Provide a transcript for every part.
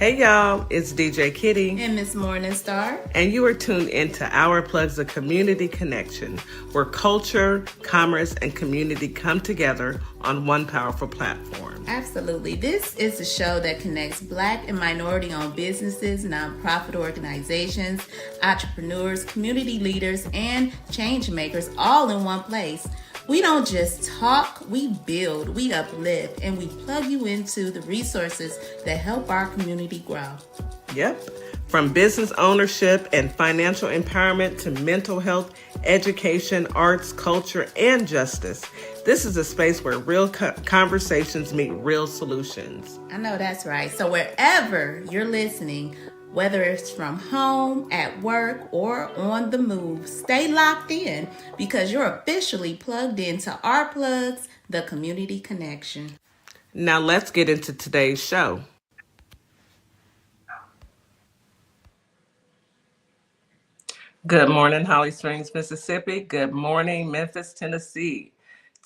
Hey y'all, it's DJ Kitty. And Miss Morningstar. And you are tuned into Our Plugs, a community connection, where culture, commerce, and community come together on one powerful platform. Absolutely. This is a show that connects Black and minority-owned businesses, nonprofit organizations, entrepreneurs, community leaders, and change makers all in one place. We don't just talk, we build, we uplift, and we plug you into the resources that help our community grow. Yep. From business ownership and financial empowerment to mental health, education, arts, culture, and justice. This is a space where real conversations meet real solutions. I know that's right. So wherever you're listening, whether it's from home, at work, or on the move, stay locked in because you're officially plugged into Our Plugs, the community connection. Now let's get into today's show. Good morning, Holly Springs, Mississippi. Good morning, Memphis, Tennessee.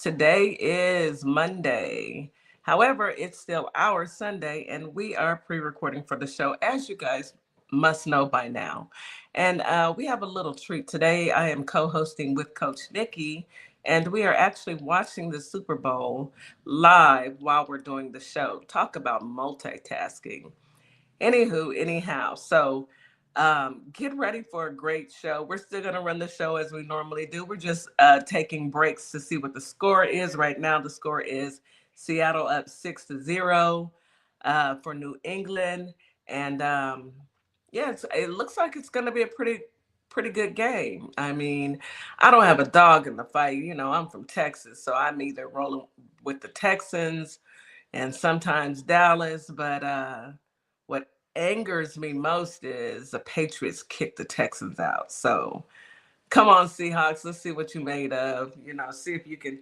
Today is Monday. However, it's still our Sunday, and we are pre-recording for the show, as you guys must know by now. And we have a little treat. Today, I am co-hosting with Coach Nikki, and we are actually watching the Super Bowl live while we're doing the show. Talk about multitasking. Anywho, anyhow, so get ready for a great show. We're still going to run the show as we normally do. We're just taking breaks to see what the score is. Right now, the score is Seattle up 6-0 for New England. And yeah, it looks like it's going to be a pretty good game. I mean, I don't have a dog in the fight. You know, I'm from Texas, so I'm either rolling with the Texans and sometimes Dallas. But what angers me most is the Patriots kicked the Texans out. So come on, Seahawks, let's see what you made of. You know, see if you can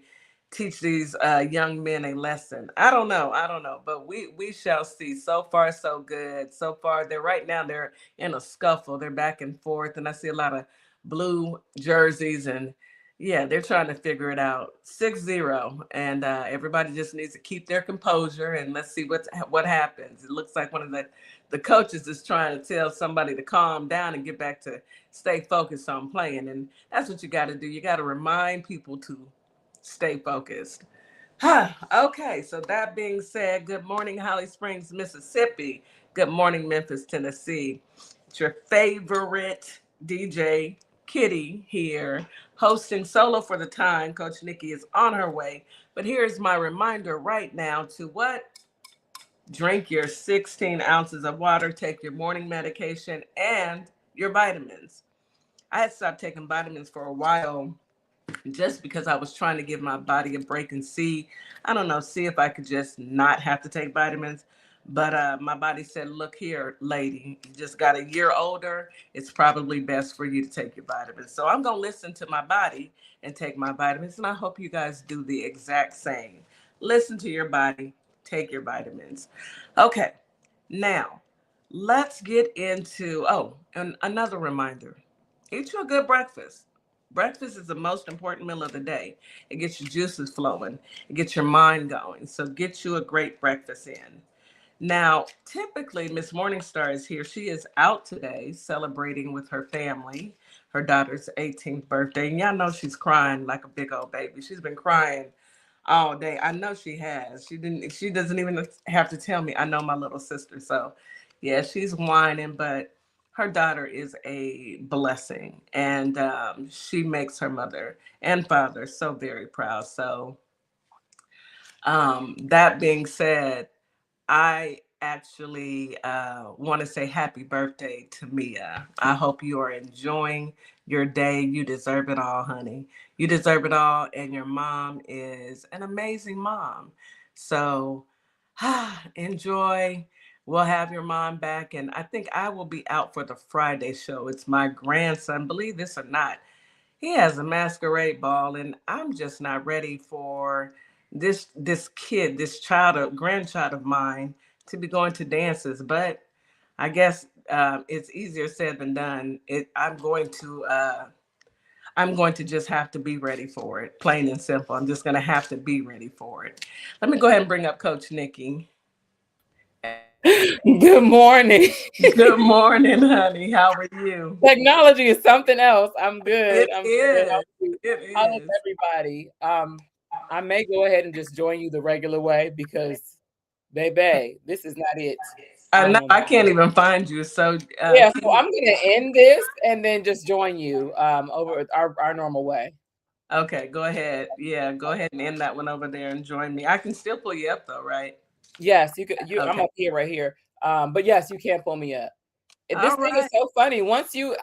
teach these young men a lesson. I don't know, but we shall see. So far, so good. So far, they're in a scuffle. They're back and forth, and I see a lot of blue jerseys, and yeah, they're trying to figure it out. 6-0, and everybody just needs to keep their composure, and let's see what happens. It looks like one of the coaches is trying to tell somebody to calm down and get back to stay focused on playing, and that's what you got to do. You got to remind people to stay focused. Okay, so that being said, good morning, Holly Springs, Mississippi. Good morning, Memphis, Tennessee. It's your favorite DJ, Kitty, here, hosting solo for the time. Coach Nikki is on her way. But here's my reminder right now to what? Drink your 16 ounces of water, take your morning medication, and your vitamins. I had stopped taking vitamins for a while just because I was trying to give my body a break and see if I could just not have to take vitamins. But my body said, look here, lady, you just got a year older. It's probably best for you to take your vitamins. So I'm going to listen to my body and take my vitamins. And I hope you guys do the exact same. Listen to your body, take your vitamins. Okay, now let's get into, and another reminder, eat you a good breakfast. Breakfast is the most important meal of the day. It gets your juices flowing. It gets your mind going. So get you a great breakfast in. Now, typically, Miss Morningstar is here. She is out today celebrating with her family, her daughter's 18th birthday. And y'all know she's crying like a big old baby. She's been crying all day. I know she has. She doesn't even have to tell me. I know my little sister. So yeah, she's whining, but her daughter is a blessing, and she makes her mother and father so very proud. So that being said, I actually want to say happy birthday to Mia. I hope you are enjoying your day. You deserve it all, honey. You deserve it all, and your mom is an amazing mom. So enjoy. We'll have your mom back, and I think I will be out for the Friday show. It's my grandson, believe this or not. He has a masquerade ball, and I'm just not ready for this kid, this grandchild of mine, to be going to dances. But I guess it's easier said than done. I'm going to just have to be ready for it, plain and simple. I'm just going to have to be ready for it. Let me go ahead and bring up Coach Nikki. Good morning. Good morning, honey. How are you? Technology is something else. I'm It good. I'm good. is. It How is is. everybody? I may go ahead and just join you the regular way because, baby, this is not it. I know I can't even find you. So Yeah, can so you? I'm gonna end this and then just join you over our normal way. Okay, go ahead. Yeah, go ahead and end that one over there and join me. I can still pull you up though, right? Yes, you could. I'm Okay. up here right here. But yes, you can pull me up. This All thing is right. so funny. I want you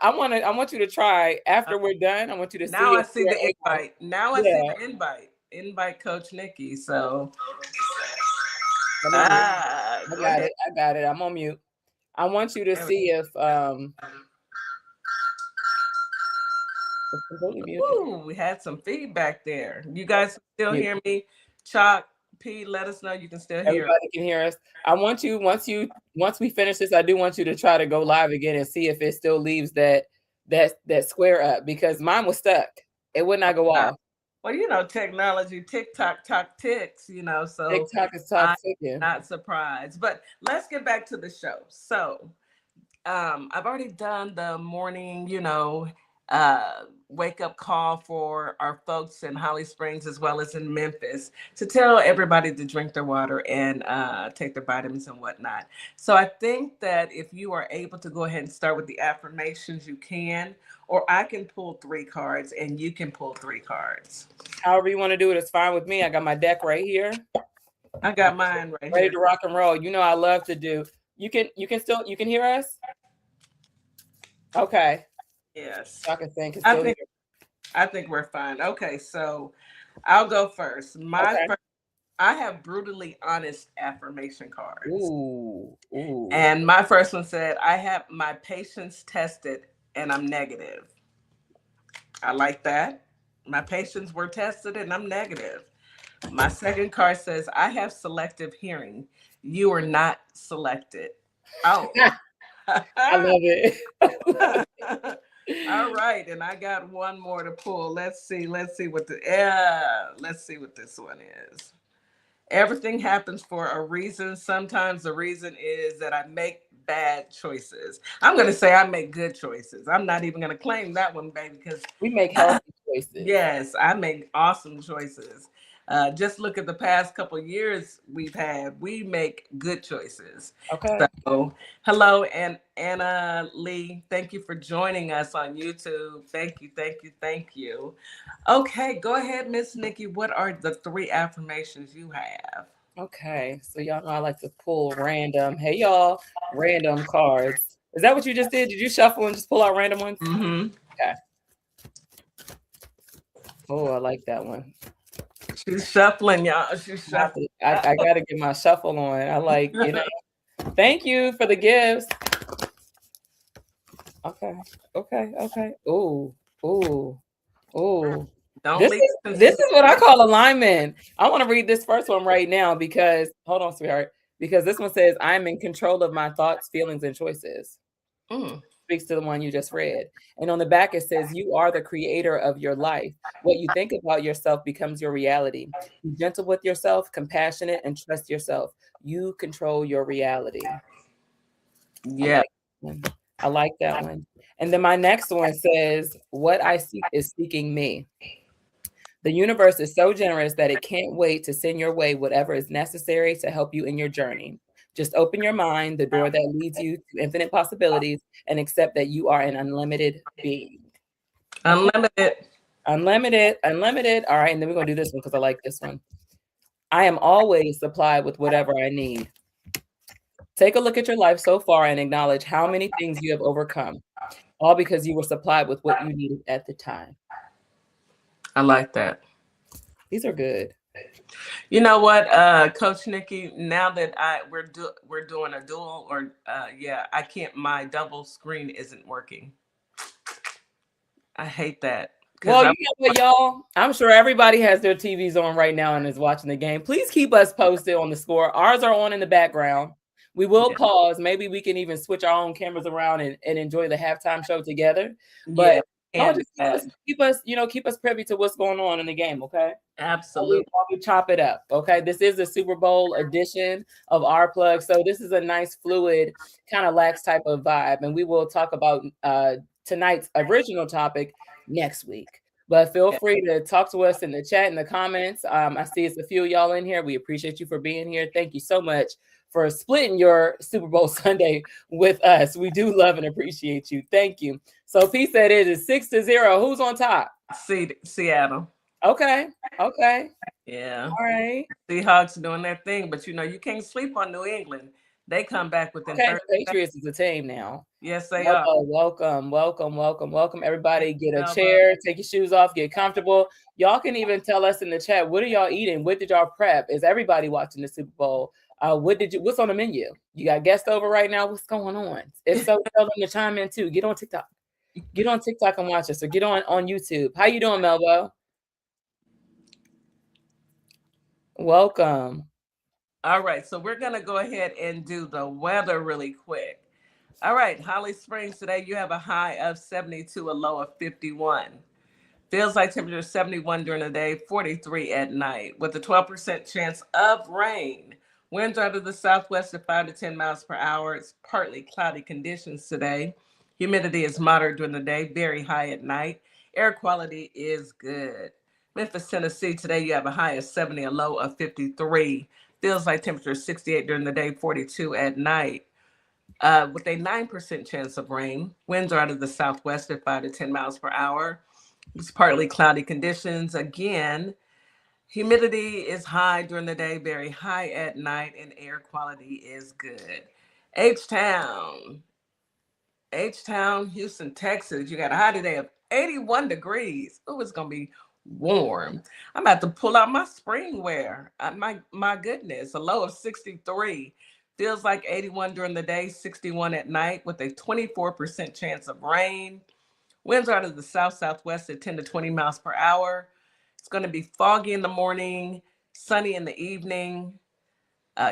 to try after we're done. I want you to see Now I if see you're the able. invite. Now I see Yeah, the invite. Invite Coach Nikki. So let me mute. go ahead. I got it. I'm on mute. I want you to There we see if it's completely muted. Ooh, we had some feedback there. You guys still Mute. hear me? Chalk P, let us know you can still hear. Everybody can hear us. I want you once we finish this, I do want you to try to go live again and see if it still leaves that square up because mine was stuck. It would not go Uh, off. well, technology, tick tock ticks, so TikTok is talk I'm ticking. not surprised. But let's get back to the show. So I've already done the morning, wake up call for our folks in Holly Springs as well as in Memphis to tell everybody to drink their water and take their vitamins and whatnot. So I think that if you are able to go ahead and start with the affirmations, you can, or I can pull 3 cards and you can pull 3 cards. However you want to do it, it's fine with me. I got my deck right here. I got mine right Ready here. to rock and roll. You know I love to do. You can hear us? Okay. Yes. I can think it's I still think here. I think we're fine. Okay, so I'll go first. Okay. I have brutally honest affirmation cards. Ooh. And my first one said, I have my patience tested and I'm negative. I like that. My patience were tested and I'm negative. My second card says, I have selective hearing. You are not selected. Oh. I love it. All right, and I got one more to pull. Let's see. Let's see what this one is. Everything happens for a reason. Sometimes the reason is that I make bad choices. I'm going to say I make good choices. I'm not even going to claim that one, baby, because We make healthy choices. yes, I make awesome choices. Just look at the past couple years we've had. We make good choices. Okay. So, hello, and Anna Lee. Thank you for joining us on YouTube. Thank you, thank you, thank you. Okay, go ahead, Miss Nikki. What are the 3 affirmations you have? Okay. So y'all know I like to pull random. Hey y'all, random cards. Is that what you just did? Did you shuffle and just pull out random ones? Mm-hmm. Okay. Oh, I like that one. She's shuffling, y'all. She's shuffling. I gotta get my shuffle on. I like, Thank you for the gifts. Okay. Ooh. Don't This leave. is this is what I call alignment. I want to read this first one right now because hold on, sweetheart. Because this one says, I'm in control of my thoughts, feelings, and choices. Mm. Speaks to the one you just read. And on the back, it says, you are the creator of your life. What you think about yourself becomes your reality. Be gentle with yourself, compassionate, and trust yourself. You control your reality. Yeah. I like that one. And then my next one says, what I seek is seeking me. The universe is so generous that it can't wait to send your way whatever is necessary to help you in your journey. Just open your mind, the door that leads you to infinite possibilities, and accept that you are an unlimited being. Unlimited. Unlimited. All right, and then we're going to do this one because I like this one. I am always supplied with whatever I need. Take a look at your life so far and acknowledge how many things you have overcome, all because you were supplied with what you needed at the time. I like that. These are good. You know what, Coach Nikki? Now that we're doing a dual, or I can't. My double screen isn't working. I hate that. Well, you know what, y'all? I'm sure everybody has their TVs on right now and is watching the game. Please keep us posted on the score. Ours are on in the background. We will pause. Maybe we can even switch our own cameras around and enjoy the halftime show together. But No, And just keep us privy to what's going on in the game, okay? absolutely. While we chop it up, okay? This is the Super Bowl edition of Our Plug, so this is a nice, fluid, kind of lax type of vibe, and we will talk about tonight's original topic next week. But feel free to talk to us in the chat, in the comments. I see it's a few of y'all in here. We appreciate you for being here. Thank you so much for splitting your Super Bowl Sunday with us. We do love and appreciate you. Thank you. So P said it is 6-0. Who's on top? Seattle. Okay. Yeah. All right. Seahawks doing their thing, but you can't sleep on New England. They come back within Okay, 30 the Patriots is a team now. Yes, they are. Welcome. Everybody get a chair, take your shoes off, get comfortable. Y'all can even tell us in the chat, what are y'all eating? What did y'all prep? Is everybody watching the Super Bowl? What's on the menu? You got guests over right now? What's going on? If so, tell them to chime in too. Get on TikTok. Get on TikTok and watch us, or get on YouTube. How you doing, Melbo? Welcome. All right, so we're going to go ahead and do the weather really quick. All right, Holly Springs, today you have a high of 72, a low of 51. Feels like temperature 71 during the day, 43 at night, with a 12% chance of rain. Winds out of the southwest at 5 to 10 miles per hour. It's partly cloudy conditions today. Humidity is moderate during the day, very high at night. Air quality is good. Memphis, Tennessee, today you have a high of 70, a low of 53. Feels like temperature 68 during the day, 42 at night. With a 9% chance of rain. Winds are out of the southwest at 5 to 10 miles per hour. It's partly cloudy conditions. Again, humidity is high during the day, very high at night, and air quality is good. H-Town, Houston, Texas. You got a high today of 81 degrees. Oh, it's going to be warm. I'm about to pull out my spring wear. My goodness, a low of 63. Feels like 81 during the day, 61 at night, with a 24% chance of rain. Winds are out of the south-southwest at 10 to 20 miles per hour. It's going to be foggy in the morning, sunny in the evening.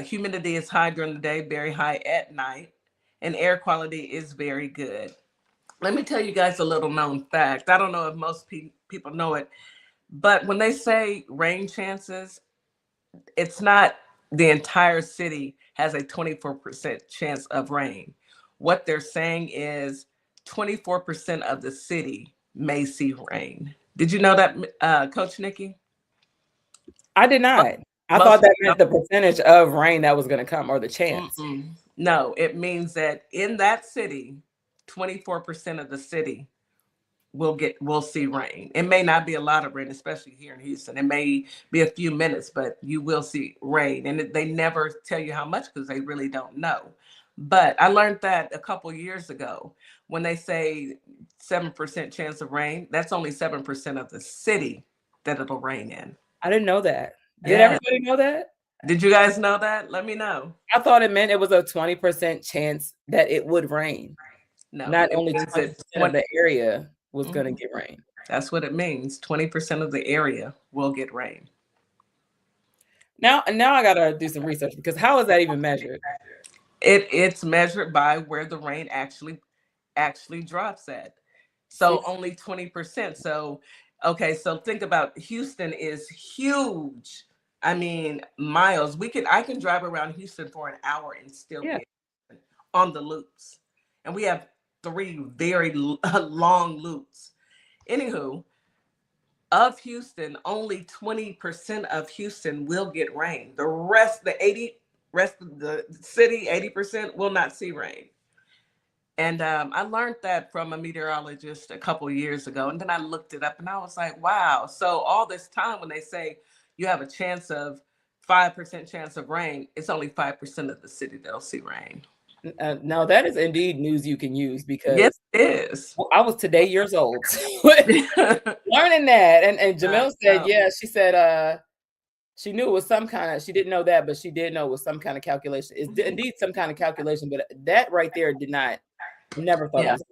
Humidity is high during the day, very high at night, and air quality is very good. Let me tell you guys a little known fact. I don't know if most people know it, but when they say rain chances, it's not the entire city has a 24% chance of rain. What they're saying is 24% of the city may see rain. Did you know that, Coach Nikki? I did not. I thought that meant the percentage of rain that was going to come, or the chance. No, it means that in that city, 24% of the city will see rain. It may not be a lot of rain, especially here in Houston. It may be a few minutes, but you will see rain. And they never tell you how much because they really don't know. But I learned that a couple years ago when they say 7% chance of rain, that's only 7% of the city that it'll rain in. I didn't know that. Did everybody know that? Did you guys know that? Let me know. I thought it meant it was a 20% chance that it would rain. No, not only 20% of the area was going to get rain. That's what it means. 20% of the area will get rain. Now I got to do some research, because how is that even measured? It's measured by where the rain actually drops at. So only 20%. So, okay, so think about Houston is huge. I mean, miles. I can drive around Houston for an hour and still be on the loops. And we have 3 very long loops. Anywho, of Houston, only 20% of Houston will get rain. The rest of the city, 80% will not see rain. And I learned that from a meteorologist a couple years ago. And then I looked it up and I was like, wow. So all this time when they say you have a chance of 5% chance of rain, it's only 5% of the city that'll see rain. Now that is indeed news you can use, because yes, it is. I was today years old learning that. And Jamil said, yeah, she said she knew it was some kind of, she didn't know that, but she did know it was some kind of calculation. It's indeed some kind of calculation, but that right there never thought it was.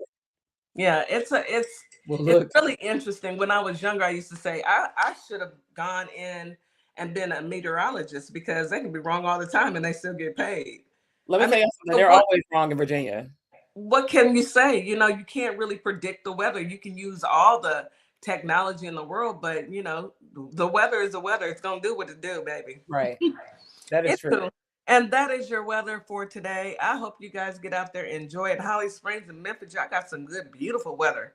Yeah, it's really interesting. When I was younger, I used to say I should have gone in and been a meteorologist, because they can be wrong all the time and they still get paid. Let me tell you something, they're always wrong in Virginia. what can you say? You can't really predict the weather. You can use all the technology in the world, but the weather is the weather. It's gonna do what it do, baby. Right. That is It's true. cool. And that is your weather for today. I hope you guys get out there, enjoy it. Holly Springs and Memphis, y'all got some good, beautiful weather.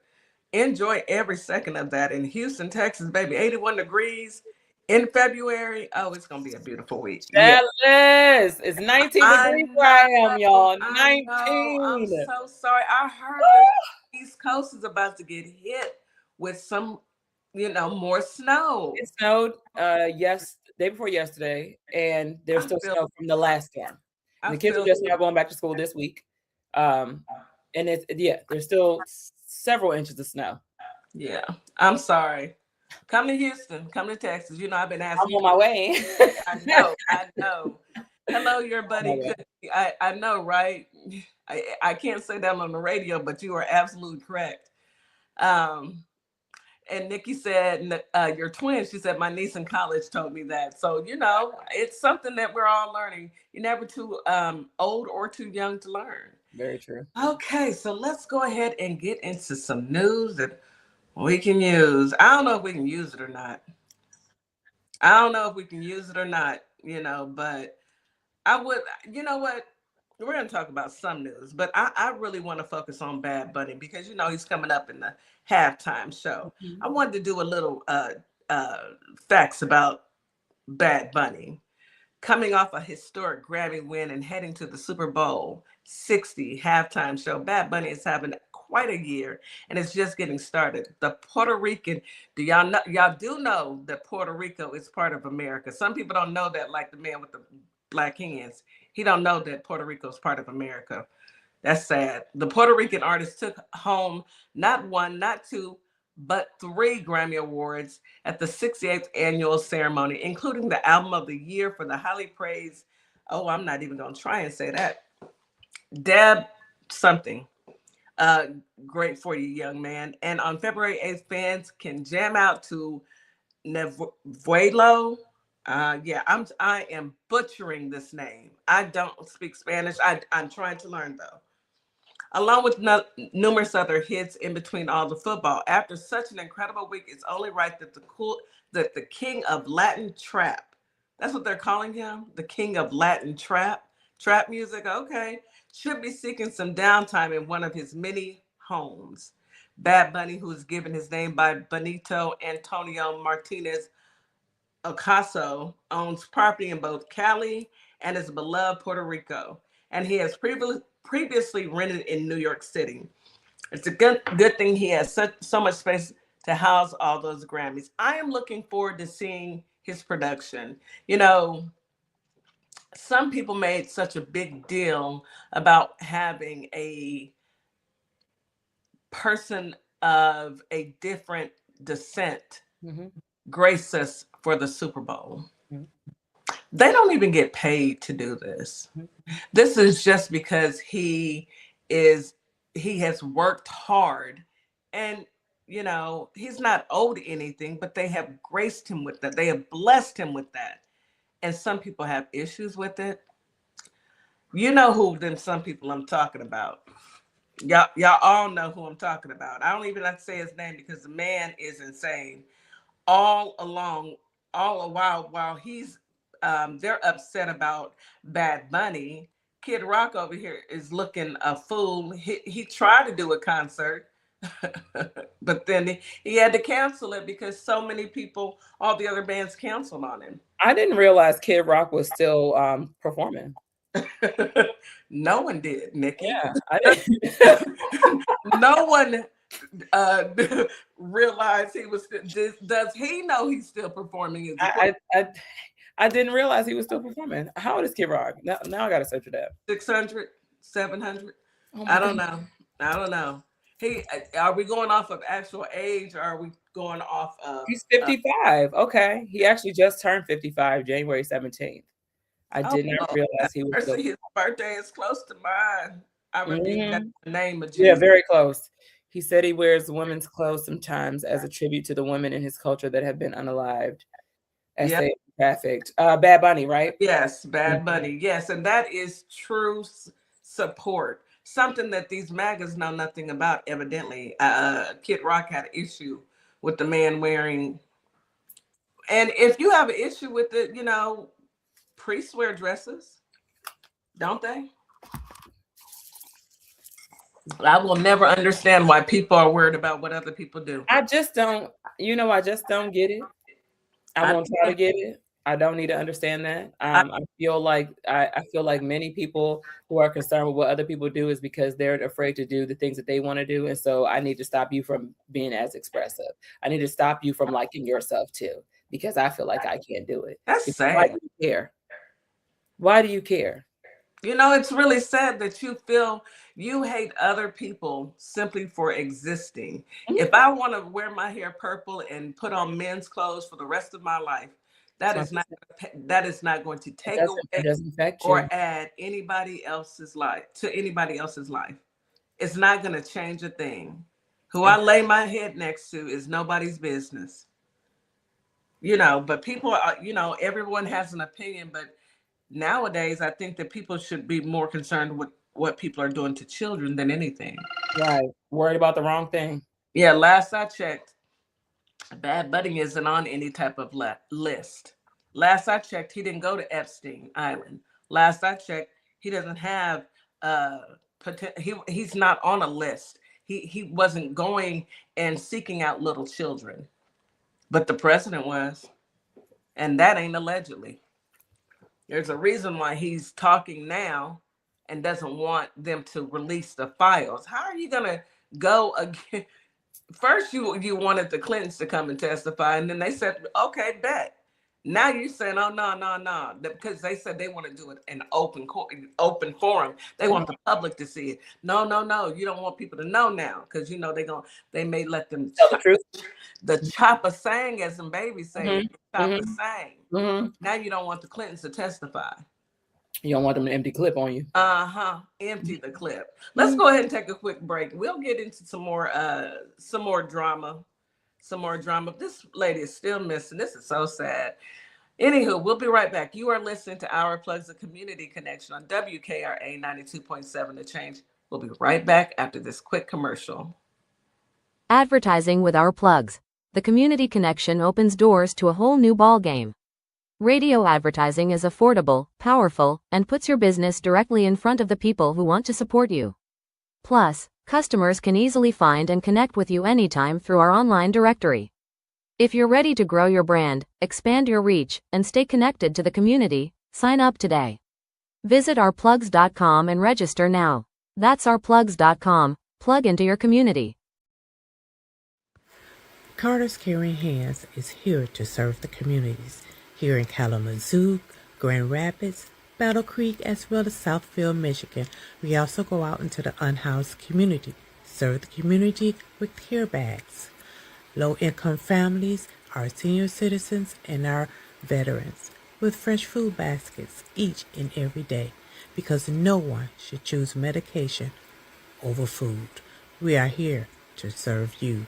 Enjoy every second of that. In Houston, Texas, baby, 81 degrees in February. Oh, it's gonna be a beautiful week. Yeah. Jealous. It's 19 I degrees where I am, know, y'all. I know. I'm 19. so sorry. I heard the East Coast is about to get hit with some, more snow. It snowed day before yesterday, and there's I still feel snow from the last storm. And I the kids are feel just now going back to school this week. And there's still several inches of snow. yeah. I'm sorry. Come to Houston. Come to Texas. I've been I'm asking you. on my way. I know. I know. Hello, your buddy Okay. Cookie. I know, right? I can't say that on the radio, but you are absolutely correct. Um, and Nikki said, your twin, she said, my niece in college told me that. So, it's something that we're all learning. You're never too old or too young to learn. Very true. Okay, so let's go ahead and get into some news that we can use. I don't know if we can use it or not. But I would, you know what? We're going to talk about some news, but I really want to focus on Bad Bunny because, he's coming up in the halftime show. Mhm. I wanted to do a little uh, facts about Bad Bunny. Coming off a historic Grammy win and heading to the Super Bowl 60 halftime show, Bad Bunny is having quite a year and it's just getting started. The Puerto Rican, y'all do know that Puerto Rico is part of America. Some people don't know that, like the man with the black hands. He don't know that Puerto Rico is part of America. That's sad. The Puerto Rican artist took home not one, not two, but 3 Grammy Awards at the 68th annual ceremony, including the Album of the Year for the highly praised, oh, I'm not even going to try and say that, Deb something. Uh, Great for you, young man. And on February 8th, fans can jam out to Nevuelo. I am butchering this name. I don't speak Spanish. I'm trying to learn though, along with numerous other hits in between all the football. After such an incredible week, it's only right that the king of Latin trap, that's what they're calling him, the king of Latin trap music, okay, should be seeking some downtime in one of his many homes. Bad Bunny, who's given his name by Benito Antonio Martinez Ocasio, owns property in both Cali and his beloved Puerto Rico, and he has previously rented in New York City. It's a good thing he has so much space to house all those Grammys. I am looking forward to seeing his production. Some people made such a big deal about having a person of a different descent Mm-hmm. grace us for the Super Bowl. Mm-hmm. They don't even get paid to do this. Mm-hmm. This is just because he has worked hard, and he's not owed anything, but they have graced him with that. They have blessed him with that. And some people have issues with it. You know who them some people I'm talking about. Y'all all know who I'm talking about. I don't even have to say his name because the man is insane. All along, all a while he's they're upset about Bad Bunny. Kid Rock over here is looking a fool. He tried to do a concert, but then he had to cancel it because so many people, all the other bands canceled on him. I didn't realize Kid Rock was still performing. No one did, Nikki. Yeah, I didn't. No one uh, realized he was. Does he know he's still performing? Is I didn't realize he was still performing. How old is Kid Rock? Now I gotta search it up. 600, 700? Oh I my don't God. know. I don't know. Are we going off of actual age, or are we going off of? He's 55. Okay, he actually just turned 55, January 17th. I Oh, did not realize he was still. his birthday is close to mine. I repeat that Mhm. in the name of Yeah, Jesus. very close. He said he wears women's clothes sometimes as a tribute to the women in his culture that have been unalived. Yep. Essay trafficked. Bad Bunny, right? Yes, Bad Mhm. Bunny. Yes, and that is true support. something that these MAGAs know nothing about, evidently. Kid Rock had an issue with the man wearing, and if you have an issue with it, priests wear dresses, don't they? I will never understand why people are worried about what other people do. I just don't, I just don't get it. I won't try to get it. I don't need to understand that. I feel like many people who are concerned with what other people do is because they're afraid to do the things that they want to do. And so I need to stop you from being as expressive. I need to stop you from liking yourself too, because I feel like I can't do it. That's sad. Why do you care? Why do you care? It's really sad that you feel you hate other people simply for existing. If I want to wear my hair purple and put on men's clothes for the rest of my life, that is not going to take away or add anybody else's life to anybody else's life. It's not going to change a thing. Who I lay my head next to is nobody's business. But people are, everyone has an opinion, but nowadays, I think that people should be more concerned with what people are doing to children than anything. Right. Worried about the wrong thing. Yeah, last I checked, Bad Bunny isn't on any type of list. Last I checked, he didn't go to Epstein Island. Last I checked, he doesn't have he's not on a list. He wasn't going and seeking out little children. But the president was. And that ain't allegedly. There's a reason why he's talking now and doesn't want them to release the files. How are you going to go again? First, you wanted the Clintons to come and testify, and then they said, okay, bet. Now you're saying, oh, no, because they said they want to do it in open forum. They want the public to see it. No. You don't want people to know now because, they may let them tell the truth. The chopper sang, as some babies say, chopper sang. Now you don't want the Clintons to testify. You don't want them to empty clip on you. Empty the clip. Let's go ahead and take a quick break. We'll get into some more drama. This lady is still missing. This is so sad. Anywho, we'll be right back. You are listening to Our Plugs, the Community Connection on WKRA 92.7 The Change. We'll be right back after this quick commercial. Advertising with Our Plugs. The Community Connection opens doors to a whole new ballgame. Radio advertising is affordable, powerful, and puts your business directly in front of the people who want to support you. Plus, customers can easily find and connect with you anytime through our online directory. If you're ready to grow your brand, expand your reach, and stay connected to the community, sign up today. Visit ourplugs.com and register now. That's ourplugs.com. Plug into your community. Carter's Caring Hands is here to serve the communities here in Kalamazoo, Grand Rapids, Battle Creek, as well as Southfield, Michigan. We also go out into the unhoused community, serve the community with care bags. Low-income families, our senior citizens, and our veterans with fresh food baskets each and every day, because no one should choose medication over food. We are here to serve you.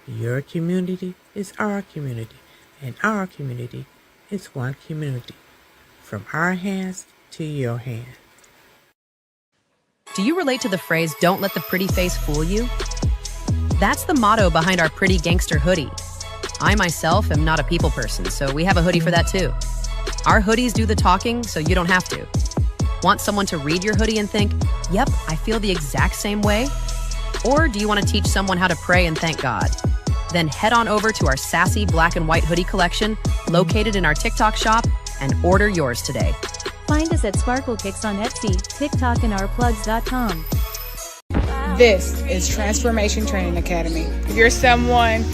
Your community is our community, and our community is one community. From our hands to your hand. Do you relate to the phrase, "Don't let the pretty face fool you"? That's the motto behind our Pretty Gangster hoodie. I myself am not a people person, so we have a hoodie for that too. Our hoodies do the talking, so you don't have to. Want someone to read your hoodie and think, yep, I feel the exact same way? Or do you want to teach someone how to pray and thank God? Then head on over to our sassy black and white hoodie collection located in our TikTok shop and order yours today. Find us at Sparkle Kicks on Etsy, TikTok, and ourplugs.com. This is Transformation Training Academy. If you're someone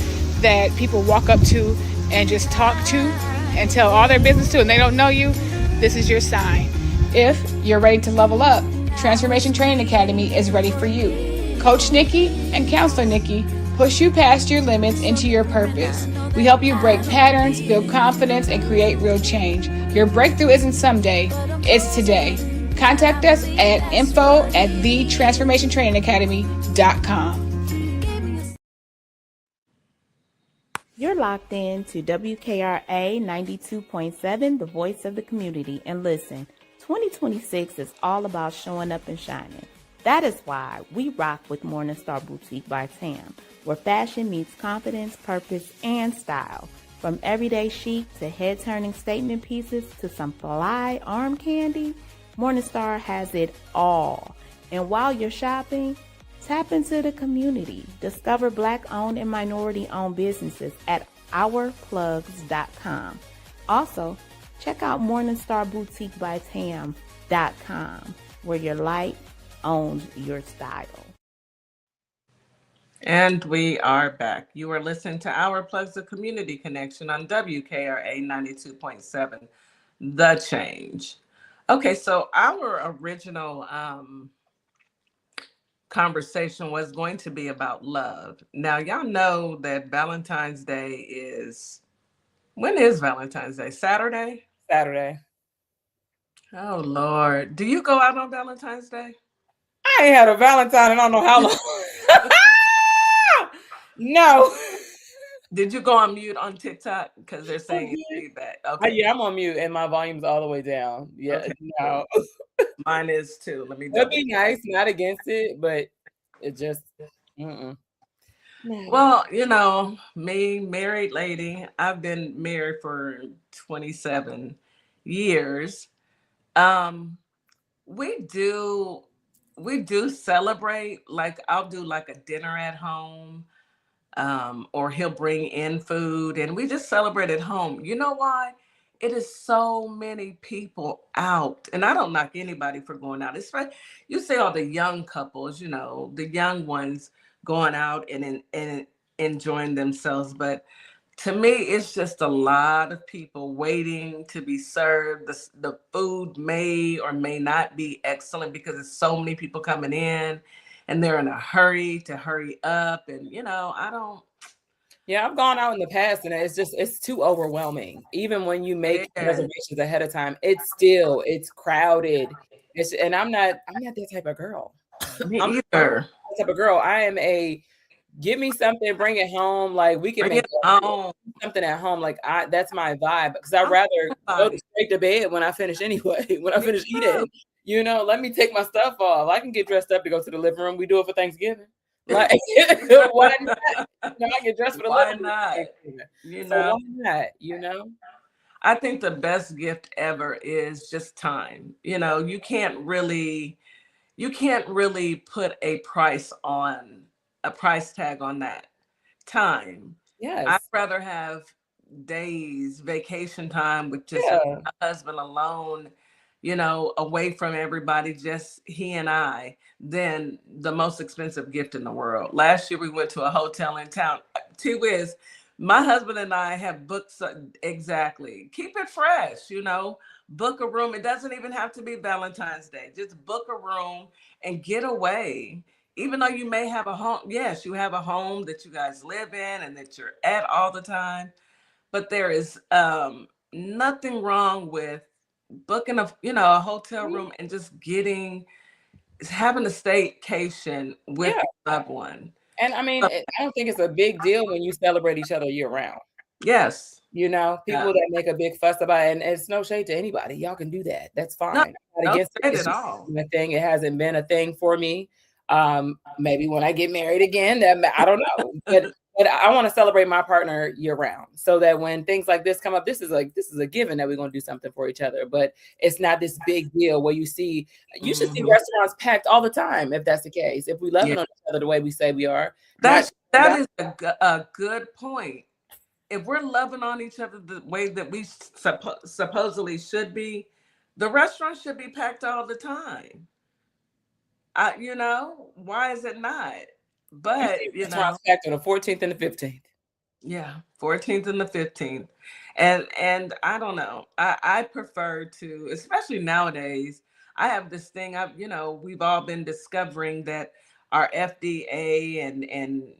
that people walk up to and just talk to and tell all their business to and they don't know you, this is your sign. If you're ready to level up, Transformation Training Academy is ready for you. Coach Nikki and Counselor Nikki push you past your limits into your purpose. We help you break patterns, build confidence, and create real change. Your breakthrough isn't someday, it's today. Contact us at info@thetransformationtrainingacademy.com. You're locked in to WKRA 92.7, the voice of the community. And listen, 2026 is all about showing up and shining. That is why we rock with Morningstar Boutique by Tam, where fashion meets confidence, purpose, and style. From everyday chic to head-turning statement pieces to some fly arm candy, Morningstar has it all. And while you're shopping, tap into the community. Discover Black-owned and minority-owned businesses at ourplugsllc.com. Also, check out morningstarboutiquebytam.com, where your light owns your style. And we are back. You are listening to Our Plugs, the Community Connection on WKRA 92.7, The Change. Okay, so our original conversation was going to be about love. Now, y'all know that Valentine's Day is, when is Valentine's Day? Saturday? Saturday. Oh, Lord. Do you go out on Valentine's Day? I ain't had a Valentine in I don't know how long. No. Did you go on mute on TikTok? Because they're saying feedback. Okay. Yeah, I'm on mute and my volume's all the way down. Yeah, Okay. no. Mine is too. Let me It'd be nice, not against it, but it just, No. Well, you know, me, married lady, I've been married for 27 years. We do celebrate, like I'll do like a dinner at home, or he'll bring in food and we just celebrate at home. You know why? It is so many people out, and I don't knock anybody for going out. Especially, you say all the young couples, you know, the young ones going out and enjoying themselves. But to me, it's just a lot of people waiting to be served. The food may or may not be excellent because there's so many people coming in and they're in a hurry to hurry up. And, you know, I don't. Yeah, I've gone out in the past and it's too overwhelming. Even when you make reservations ahead of time, it's crowded. And I'm not that type of girl. Me I'm either. That type of girl. I am a give me something, bring it home. Like we can make something at home. Like that's my vibe. Because I'd rather go straight to bed when I finish anyway. When I finish eating, you know, let me take my stuff off. I can get dressed up to go to the living room. We do it for Thanksgiving. Like why not? You know, I get dressed for the living room. Not? You know, why not? You know, I think the best gift ever is just time. You know, you can't really put a price tag on that. Time. Yes. I'd rather have days, vacation time with just my husband alone, you know, away from everybody, just he and I, than the most expensive gift in the world. Last year we went to a hotel in town. T-Wiz, my husband and I have booked exactly. Keep it fresh, you know. Book a room. It doesn't even have to be Valentine's Day. Just book a room and get away. Even though you may have a home, yes, you have a home that you guys live in and that you're at all the time, but there is nothing wrong with booking a hotel room and just having a staycation with your loved one. And I mean, I don't think it's a big deal when you celebrate each other year round. Yes. You know, people that make a big fuss about it, and it's no shade to anybody. Y'all can do that. That's fine. No shade at all. It hasn't been a thing for me. Maybe when I get married again, I don't know. But I want to celebrate my partner year round, so that when things like this come up, this is a given that we're going to do something for each other. But it's not this big deal where you should see restaurants packed all the time. If that's the case, if we love on each other the way we say we are, that is a good point. If we're loving on each other the way that we supposedly should be, the restaurant should be packed all the time. You know, why is it not? But you know, packed on the 14th and the 15th. Yeah, 14th and the 15th. And I don't know. I prefer to, especially nowadays, I have this thing we've all been discovering that our FDA and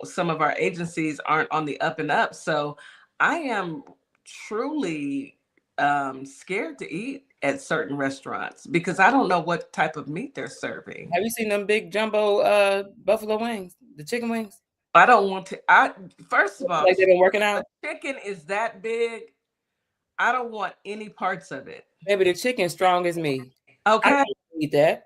some of our agencies aren't on the up and up. So I am truly scared to eat at certain restaurants because I don't know what type of meat they're serving. Have you seen them big jumbo buffalo wings, the chicken wings? I don't want to. First of all, like they've been working out. The chicken is that big. I don't want any parts of it. Maybe the chicken's strong as me. Okay, I don't eat that.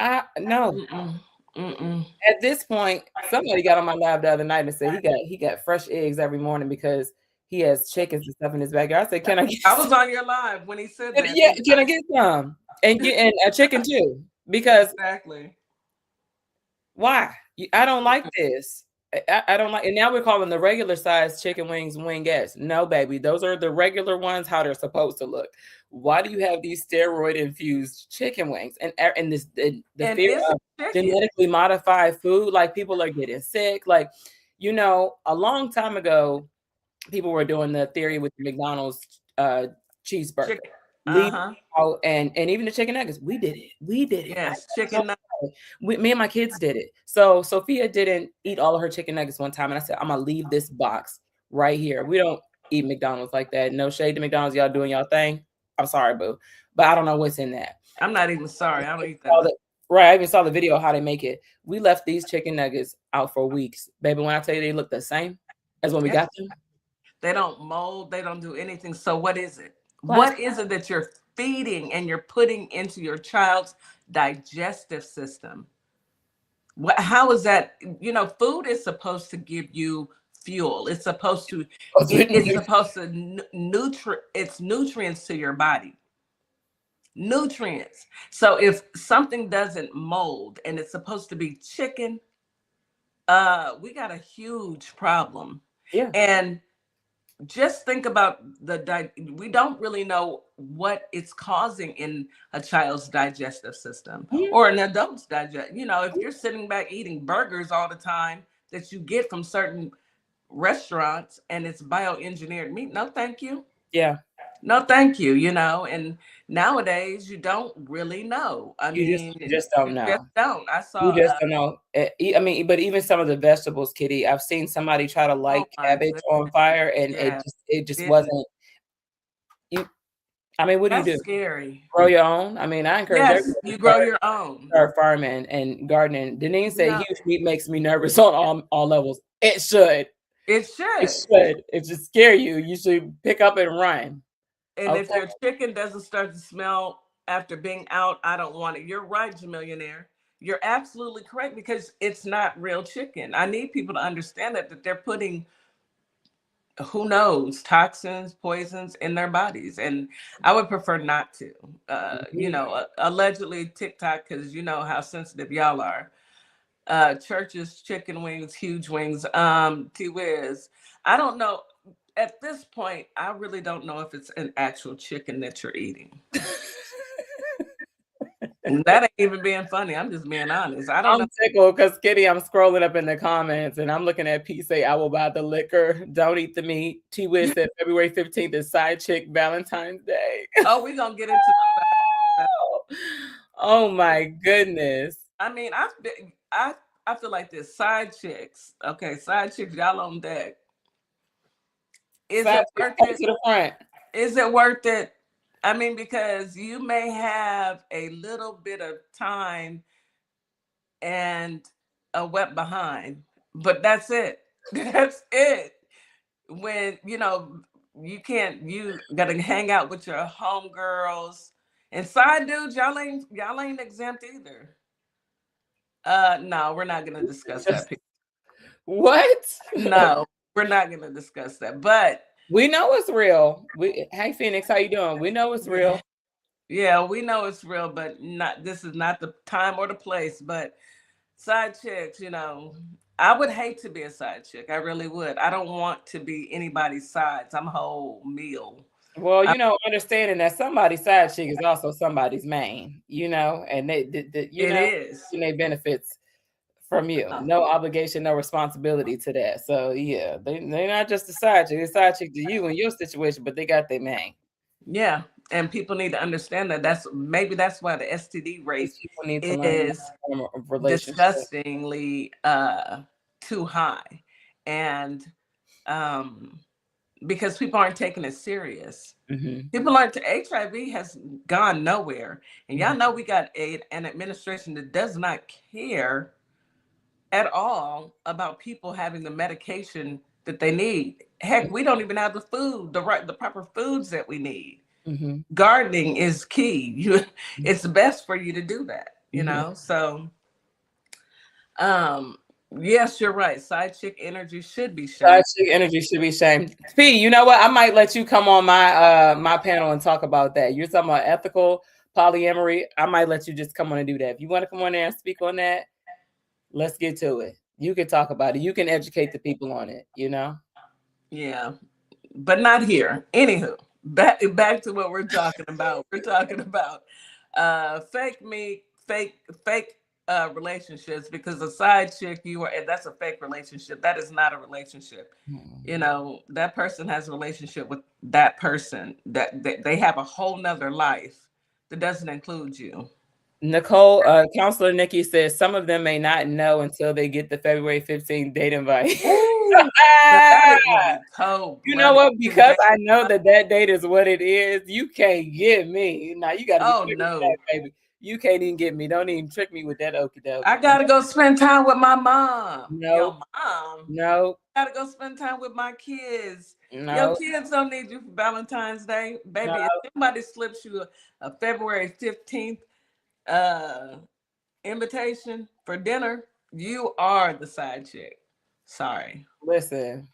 No. Mm-mm. Mm-mm. At this point, somebody got on my lab the other night and said he got fresh eggs every morning because he has chickens and stuff in his backyard. I said, "Can I get I was on your live when he said that. yeah, can I get some? And a chicken too? Because Exactly. why? I don't like this. I don't like, and now we're calling the regular size chicken wings wingettes. No, baby, those are the regular ones, how they're supposed to look. Why do you have these steroid infused chicken wings? And this the And fear it's of chicken. genetically modified food, like people are getting sick. Like, a long time ago, people were doing the theory with the McDonald's cheeseburger. Chicken. Leave Uh-huh. out and even the chicken nuggets. We did it. Yes, chicken nuggets. Me and my kids did it. So Sophia didn't eat all of her chicken nuggets one time, and I said, I'm gonna leave this box right here. We don't eat McDonald's like that. No shade to McDonald's, y'all doing y'all thing. I'm sorry, boo, but I don't know what's in that. I'm not even sorry. I don't eat that. Right, I even saw the video of how they make it. We left these chicken nuggets out for weeks, baby. When I tell you they look the same as when we got them, they don't mold. They don't do anything. So what is it? Plastic. What is it that you're feeding and you're putting into your child's digestive system? How is that? Food is supposed to give you fuel. It's supposed to it's nutrients to your body. Nutrients. So if something doesn't mold and it's supposed to be chicken, we got a huge problem. Yeah. And just think about we don't really know what it's causing in a child's digestive system or an adult's if you're sitting back eating burgers all the time that you get from certain restaurants and it's bioengineered meat, no thank you. Yeah. No thank you. And nowadays you don't really know. You just don't know. You just don't. You just don't know. I mean, but even some of the vegetables, Kitty, I've seen somebody try to light cabbage on fire, and it just wasn't. I mean, what do you do? That's scary. Grow your own? I mean, I encourage everyone you grow your own. Start farming and gardening. Deneen said huge meat makes me nervous on all levels. It should. It should. It should. It should scare you. You should pick up and run. And if your chicken doesn't start to smell after being out, I don't want it. You're right, Jamillionaire. You're absolutely correct, because it's not real chicken. I need people to understand that they're putting, who knows, toxins, poisons in their bodies. And I would prefer not to. Allegedly TikTok, because you know how sensitive y'all are. Church's chicken wings, huge wings. T-Wiz, I don't know. At this point, I really don't know if it's an actual chicken that you're eating. That ain't even being funny. I'm just being honest. I'm tickled because, Kitty, I'm scrolling up in the comments and I'm looking at P say, I will buy the liquor. Don't eat the meat. T-Wiz said February 15th is Side Chick Valentine's Day. Oh, we're going to get into that. Oh, my goodness. I mean, I feel like this. Side chicks. Okay, side chicks, y'all on deck. Is it worth it? To the front. Is it worth it? I mean, because you may have a little bit of time and a wet behind, but that's it. That's it. When, you got to hang out with your homegirls. And side dudes, y'all ain't exempt either. No, we're not going to discuss that. What? No, we're not going to discuss that. But we know it's real. Hey, Phoenix, how you doing? We know it's real. Yeah, we know it's real, but this is not the time or the place. But side chicks, I would hate to be a side chick. I really would. I don't want to be anybody's sides. I'm a whole meal. Well, understanding that somebody's side chick is also somebody's main, and it is. And they benefits from you. No obligation, no responsibility to that. So yeah, they're not just a side chick. They're side chick to you in your situation, but they got their main. Yeah, and people need to understand that. That's why the STD rate is disgustingly too high, and because people aren't taking it serious. Mm-hmm. People aren't. HIV has gone nowhere, and y'all know we got an administration that does not care at all about people having the medication that they need. Heck, we don't even have the food, the proper foods that we need. Mm-hmm. Gardening is key. It's best for you to do that. you know? So, yes, you're right. Side chick energy should be shamed. Side chick energy should be shamed. P, you know what? I might let you come on my my panel and talk about that. You're talking about ethical polyamory. I might let you just come on and do that. If you want to come on there and speak on that, let's get to it. You can talk about it. You can educate the people on it, you know? Yeah, but not here. Anywho, back to what we're talking about. We're talking about fake relationships, because a side chick, that's a fake relationship. That is not a relationship. You know, that person has a relationship with that person, that they have a whole nother life that doesn't include you. Nicole, Counselor Nikki says some of them may not know until they get the February 15th date invite. That will be cold. You know what? Because I know that date is what it is, you can't get me. Now you got to be Oh no, baby. You can't even get me. Don't even trick me with that okie doke. I gotta go spend time with my mom. No, your mom. No, I gotta go spend time with my kids. No. Your kids don't need you for Valentine's Day, baby. No. If somebody slips you a February 15th invitation for dinner, you are the side chick. Sorry. Listen,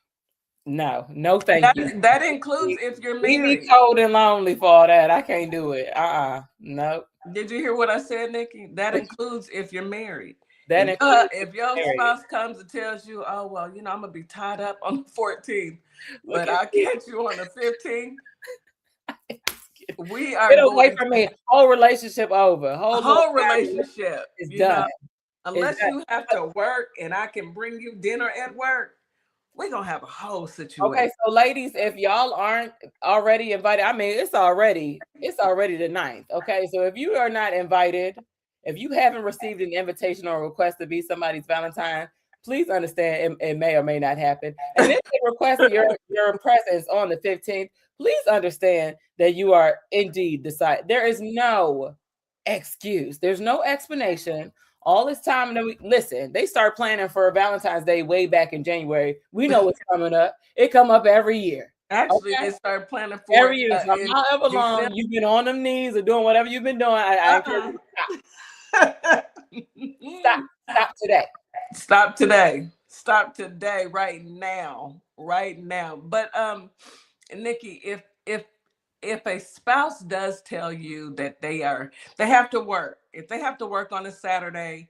no, thank you. That includes if you're Leave married. me cold and lonely for all that. I can't do it. No. Did you hear what I said, Nikki? That includes if you're married. That If your spouse comes and tells you, oh, well, you know, I'm going to be tied up on the 14th, but I'll catch you on the 15th. We are Get away from me. Whole relationship over. Whole relationship is done. Unless you have to work and I can bring you dinner at work, we're going to have a whole situation. Okay, so ladies, if y'all aren't already invited, I mean, it's already the 9th. Okay, so if you are not invited, if you haven't received an invitation or request to be somebody's Valentine, please understand it may or may not happen. And if they request your presence on the 15th, please understand that you are indeed decided. There is no excuse. There's no explanation. All this time that listen, they start planning for Valentine's Day way back in January. We know what's coming up. It come up every year. Actually, they start planning for every year. However long you've been on them knees or doing whatever you've been doing, I encourage you to stop. Stop today. Stop today. Stop today. Right now. Right now. But Nikki, if a spouse does tell you that they have to work, if they have to work on a Saturday,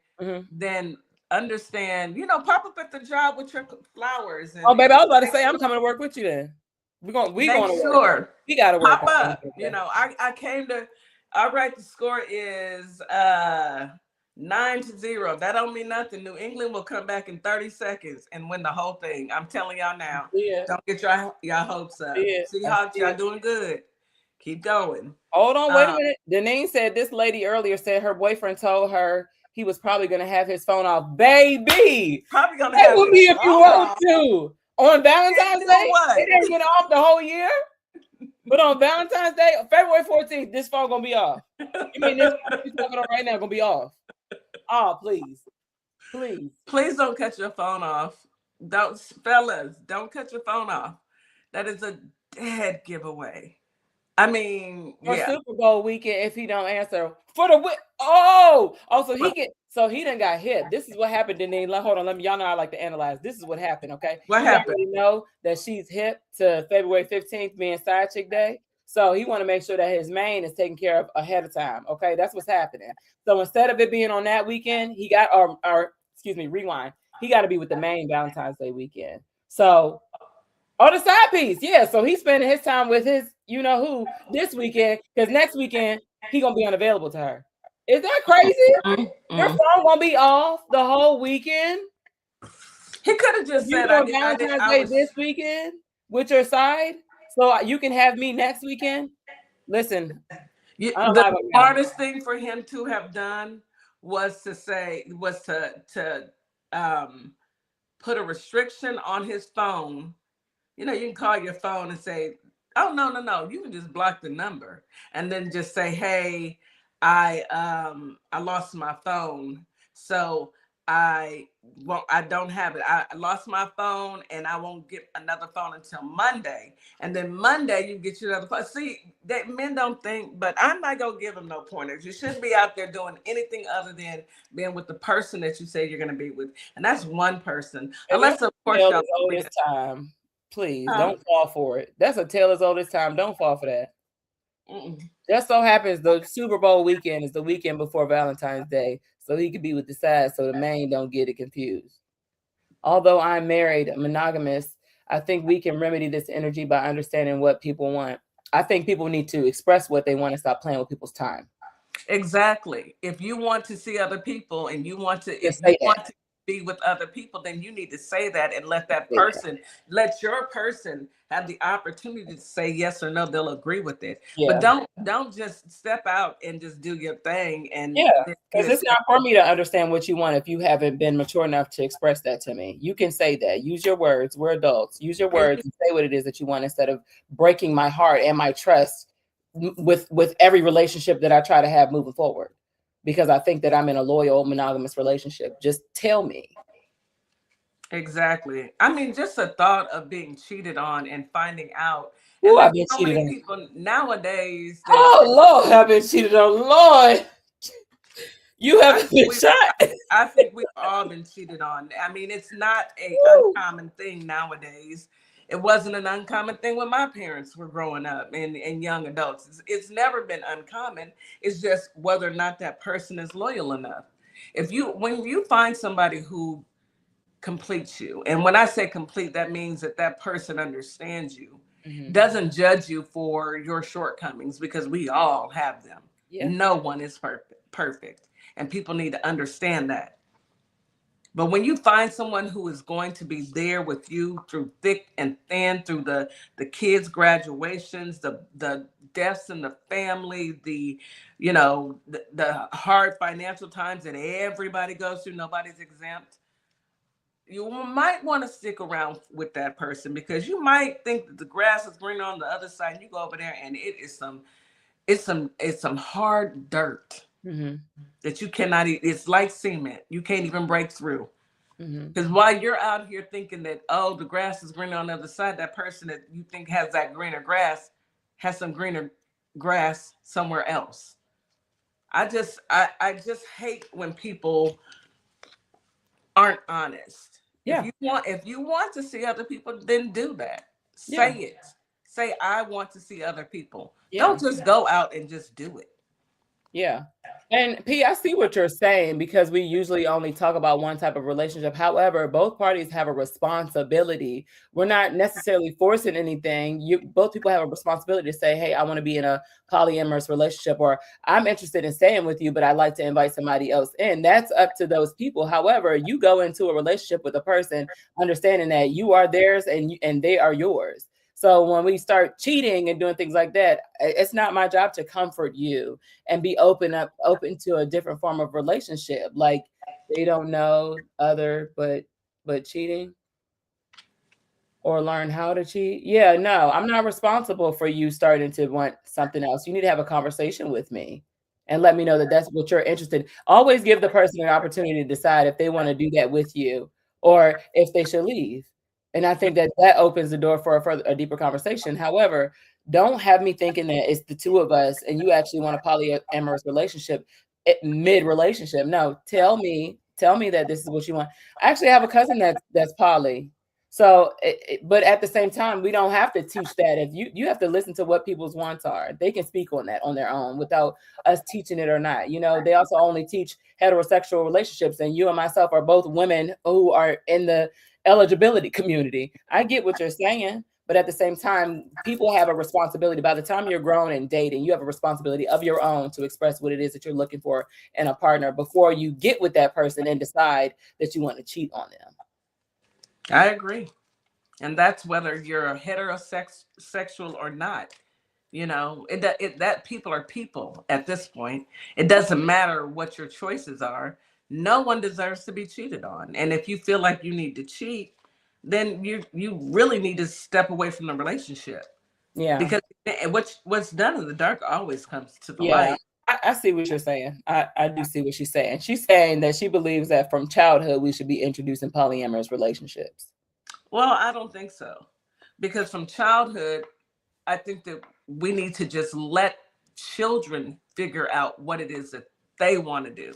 then understand, you know, pop up at the job with your flowers. Oh, baby, I was about to say I'm coming to work with you then. We going to work. We got to work. Pop up. You know, I came to. All right, the score is 9-0. That don't mean nothing. New England will come back in 30 seconds and win the whole thing. I'm telling y'all now. Yeah. Don't get your hopes up. Yeah. Seahawks, y'all doing good. Keep going. Hold on, wait a minute. Deneen said this lady earlier said her boyfriend told her he was probably going to have his phone off. Baby, probably going to have with me if you want to. On Valentine's Day, it didn't get off the whole year. But on Valentine's Day, February 14th, this phone going to be off. You mean this you're talking on right now going to be off? Oh, please. Please don't cut your phone off. Fellas, don't cut your phone off. That is a dead giveaway. I mean, for Super Bowl weekend, if he don't answer for the so he done got hit. This is what happened, Denise. Hold on, y'all know I like to analyze. This is what happened, okay? What happened? You know that she's hip to February 15th being Side Chick Day. So he want to make sure that his main is taken care of ahead of time. Okay, that's what's happening. So instead of it being on that weekend, he got rewind. He got to be with the main Valentine's Day weekend. So the side piece, yeah. So he's spending his time with his, you know who, this weekend, because next weekend he gonna be unavailable to her. Is that crazy? Your phone gonna be off the whole weekend? He could have just said Valentine's Day this weekend with your side, so you can have me next weekend. Listen, the hardest thing for him to have done was to put a restriction on his phone. You know, you can call your phone and say, oh, no. You can just block the number and then just say, hey, I lost my phone. So I I don't have it. I lost my phone and I won't get another phone until Monday. And then Monday you get your other phone. See, that men don't think, but I'm not gonna give them no pointers. You shouldn't be out there doing anything other than being with the person that you say you're gonna be with. And that's one person. And Unless of course tale y'all as old as time. Please Huh? don't fall for it. That's a tale as old as time. Don't fall for that. Mm-mm. Just so happens the Super Bowl weekend is the weekend before Valentine's Day, so he could be with the side, so the man don't get it confused. Although I'm married, monogamous, I think we can remedy this energy by understanding what people want. I think people need to express what they want and stop playing with people's time. Exactly. If you want to see other people and you want to, if Just you say that. want to be with other people, then you need to say that and let that Say that. person, let your person have the opportunity to say yes or no. They'll agree with it. But Yeah. don't just step out and just do your thing and Yeah, then you because it's expect. not for me to understand what you want if you haven't been mature enough to express that to me. You can say that. Use your words. We're adults. Use your words and say what it is that you want instead of breaking my heart and my trust with every relationship that I try to have moving forward. Because I think that I'm in a loyal monogamous relationship. Just tell me. Exactly. I mean, just the thought of being cheated on and finding out. And Ooh, there's I've been so cheated many on. people nowadays that Oh Lord, I've been cheated on. Lord, you I haven't think been we shot. I think we've all been cheated on. I mean, it's not a Woo. uncommon thing nowadays. It wasn't an uncommon thing when my parents were growing up and young adults. It's never been uncommon. It's just whether or not that person is loyal enough. If you when you find somebody who completes you, and when I say complete, that means that that person understands you, Mhm. doesn't judge you for your shortcomings because we all have them. Yeah. No one is perfect, and people need to understand that. But when you find someone who is going to be there with you through thick and thin, through the kids' graduations, the deaths in the family, the hard financial times that everybody goes through, nobody's exempt. You might want to stick around with that person because you might think that the grass is greener on the other side, and you go over there and it's some hard dirt Mhm. that you cannot eat. It's like cement. You can't even break through. Mhm. Because while you're out here thinking that, oh, the grass is greener on the other side, that person that you think has that greener grass has some greener grass somewhere else. I just hate when people aren't honest. Yeah. If you want to see other people, then do that. Yeah. Say it. Say I want to see other people. Yeah. Don't just go out and just do it. Yeah. And P, I see what you're saying because we usually only talk about one type of relationship. However, both parties have a responsibility. We're not necessarily forcing anything. Both people have a responsibility to say, hey, I want to be in a polyamorous relationship, or I'm interested in staying with you, but I'd like to invite somebody else in. That's up to those people. However, you go into a relationship with a person understanding that you are theirs and they are yours. So when we start cheating and doing things like that, it's not my job to comfort you and be open to a different form of relationship. Like they don't know other but cheating or learn how to cheat. Yeah, no, I'm not responsible for you starting to want something else. You need to have a conversation with me and let me know that that's what you're interested in. Always give the person an opportunity to decide if they want to do that with you or if they should leave. And I think that opens the door for a deeper conversation. However, don't have me thinking that it's the two of us and you actually want a polyamorous relationship mid relationship. No, tell me that this is what you want. I actually have a cousin that's poly. So, but at the same time, we don't have to teach that. If you have to listen to what people's wants are, they can speak on that on their own without us teaching it or not. They also only teach heterosexual relationships, and you and myself are both women who are in the eligibility community. I get what you're saying, but at the same time, people have a responsibility. By the time you're grown and dating, you have a responsibility of your own to express what it is that you're looking for in a partner before you get with that person and decide that you want to cheat on them. I agree. And that's whether you're a heterosexual or not. That people are people at this point. It doesn't matter what your choices are. No one deserves to be cheated on. And if you feel like you need to cheat, then you really need to step away from the relationship Yeah. because what's done in the dark always comes to the Yeah. light. I see what you're saying. I do see what she's saying. She's saying that she believes that from childhood we should be introducing polyamorous relationships. Well, I don't think so. Because from childhood, I think that we need to just let children figure out what it is that they want to do.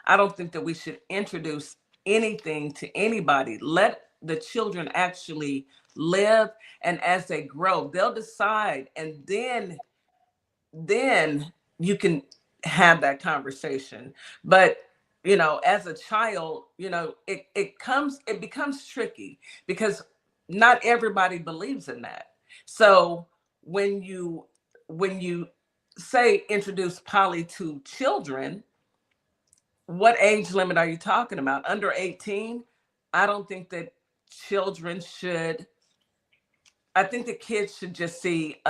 I don't think that we should introduce anything to anybody. Let the children actually live, and as they grow, they'll decide, and then you can have that conversation. But as a child, it becomes tricky because not everybody believes in that. So when you say introduce poly to children, what age limit are you talking about? Under 18? I don't think that children should. I think the kids should just see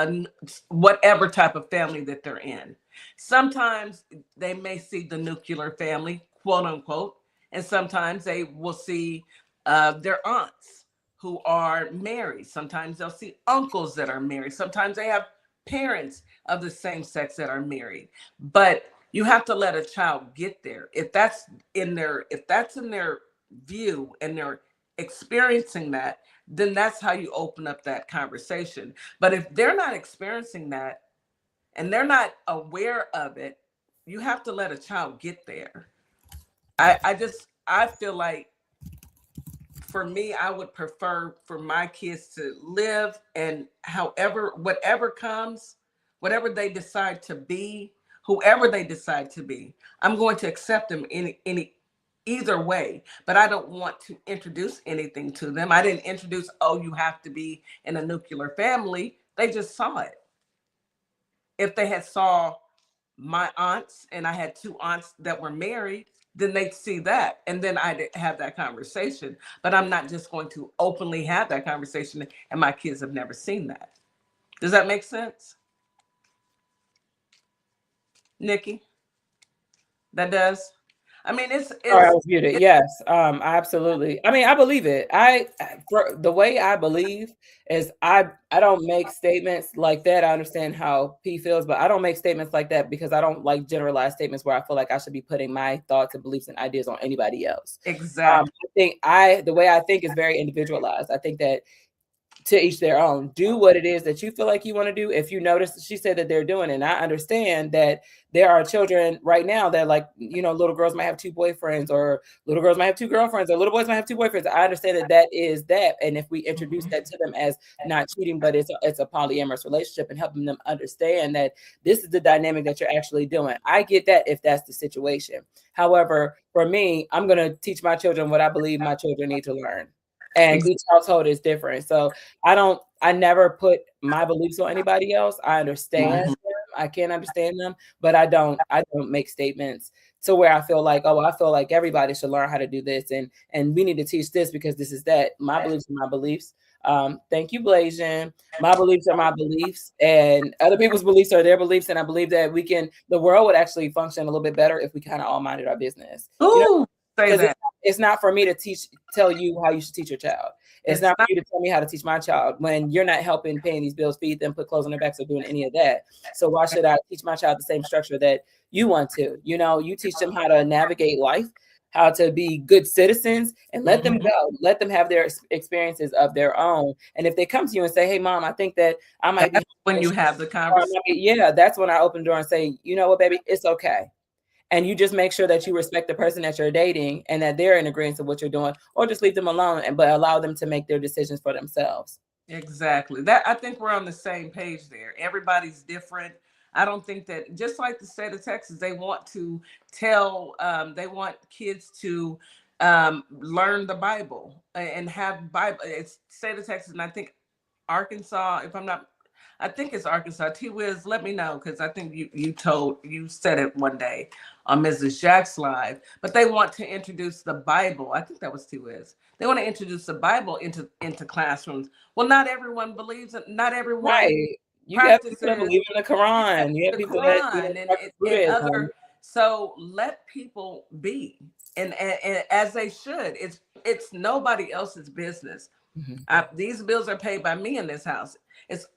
whatever type of family that they're in. Sometimes they may see the nuclear family, quote unquote, and sometimes they will see their aunts who are married. Sometimes they'll see uncles that are married. Sometimes they have parents of the same sex that are married. But you have to let a child get there. If that's in their view and they're experiencing that, then that's how you open up that conversation. But if they're not experiencing that and they're not aware of it, you have to let a child get there. I feel like, for me, I would prefer for my kids to live, and whatever comes, whatever they decide to be, whoever they decide to be, I'm going to accept them either way. But I don't want to introduce anything to them. I didn't introduce, oh, you have to be in a nuclear family. They just saw it. If they had saw my aunts, and I had two aunts that were married, then they'd see that, and then I'd have that conversation. But I'm not just going to openly have that conversation, and my kids have never seen that. Does that make sense? Nikki? That does? I mean, it's Sorry, I was muted. Yes, absolutely. I mean, I believe it. The way I believe is I don't make statements like that. I understand how P feels, but I don't make statements like that because I don't like generalized statements where I feel like I should be putting my thoughts and beliefs and ideas on anybody else. Exactly. I think the way I think is very individualized. I think that to each their own. Do what it is that you feel like you want to do. If you notice, she said that they're doing it. And I understand that there are children right now that, like, little girls might have two boyfriends, or little girls might have two girlfriends, or little boys might have two boyfriends. I understand that is that. And if we introduce that to them as not cheating, but it's a polyamorous relationship, and helping them understand that this is the dynamic that you're actually doing. I get that if that's the situation. However, for me, I'm going to teach my children what I believe my children need to learn. And each household is different. So I never put my beliefs on anybody else. I understand them. I can understand them, but I don't make statements to where I feel like, I feel like everybody should learn how to do this, and we need to teach this because this is that. My beliefs are my beliefs. Thank you, Blasian. My beliefs are my beliefs, and other people's beliefs are their beliefs. And I believe that the world would actually function a little bit better if we kind of all minded our business. Ooh, say that. It's not for me to tell you how you should teach your child. It's not for you to tell me how to teach my child when you're not helping paying these bills, feed them, put clothes on their backs, or doing any of that. So why should I teach my child the same structure that you want to? You teach them how to navigate life, how to be good citizens, and let them go. Let them have their experiences of their own. And if they come to you and say, "Hey, Mom, I think that I might be," when you have the conversation, yeah, that's when I open the door and say, "You know what, baby, it's okay." And you just make sure that you respect the person that you're dating and that they're in agreement with what you're doing, or just leave them alone, but allow them to make their decisions for themselves. Exactly. I think we're on the same page there. Everybody's different. I don't think that, just like the state of Texas, they want to they want kids to learn the Bible and have Bible. It's state of Texas, and I think Arkansas, I think it's Arkansas. T-Wiz, let me know, because I think you said it one day on Mrs. Jack's live. But they want to introduce the Bible. I think that was T-Wiz. They want to introduce the Bible into classrooms. Well, not everyone believes it. Not everyone. Right. You have people that believe in the Quran. You have people and other. So let people be, and as they should. It's nobody else's business. These bills are paid by me in this house.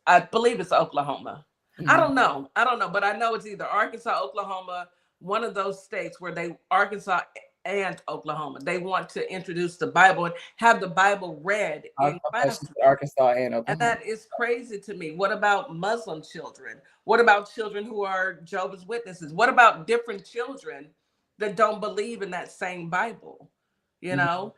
I believe it's Oklahoma. I don't know. I don't know, but I know it's either Arkansas, Oklahoma, one of those states where Arkansas and Oklahoma, they want to introduce the Bible and have the Bible read in classes. Arkansas and And Oklahoma. that is crazy to me. What about Muslim children? What about children who are Jehovah's Witnesses? What about different children that don't believe in that same Bible? You know?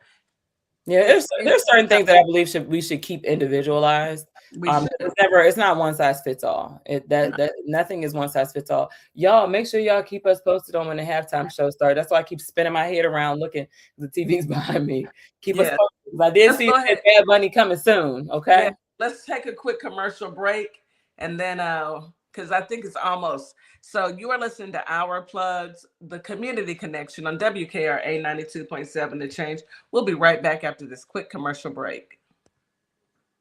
Yeah, there's certain things that I believe we should keep individualized. We should. It's not one size fits all. That nothing is one size fits all. Y'all make sure y'all keep us posted on when the halftime show starts. That's why I keep spinning my head around looking. The TV's behind me. Keep us posted. I did see Bad Bunny coming soon. Okay. Yeah. Let's take a quick commercial break, and then because I think it's almost. So you are listening to Our Plugs, the Community Connection on WKRA 92.7 The Change. We'll be right back after this quick commercial break.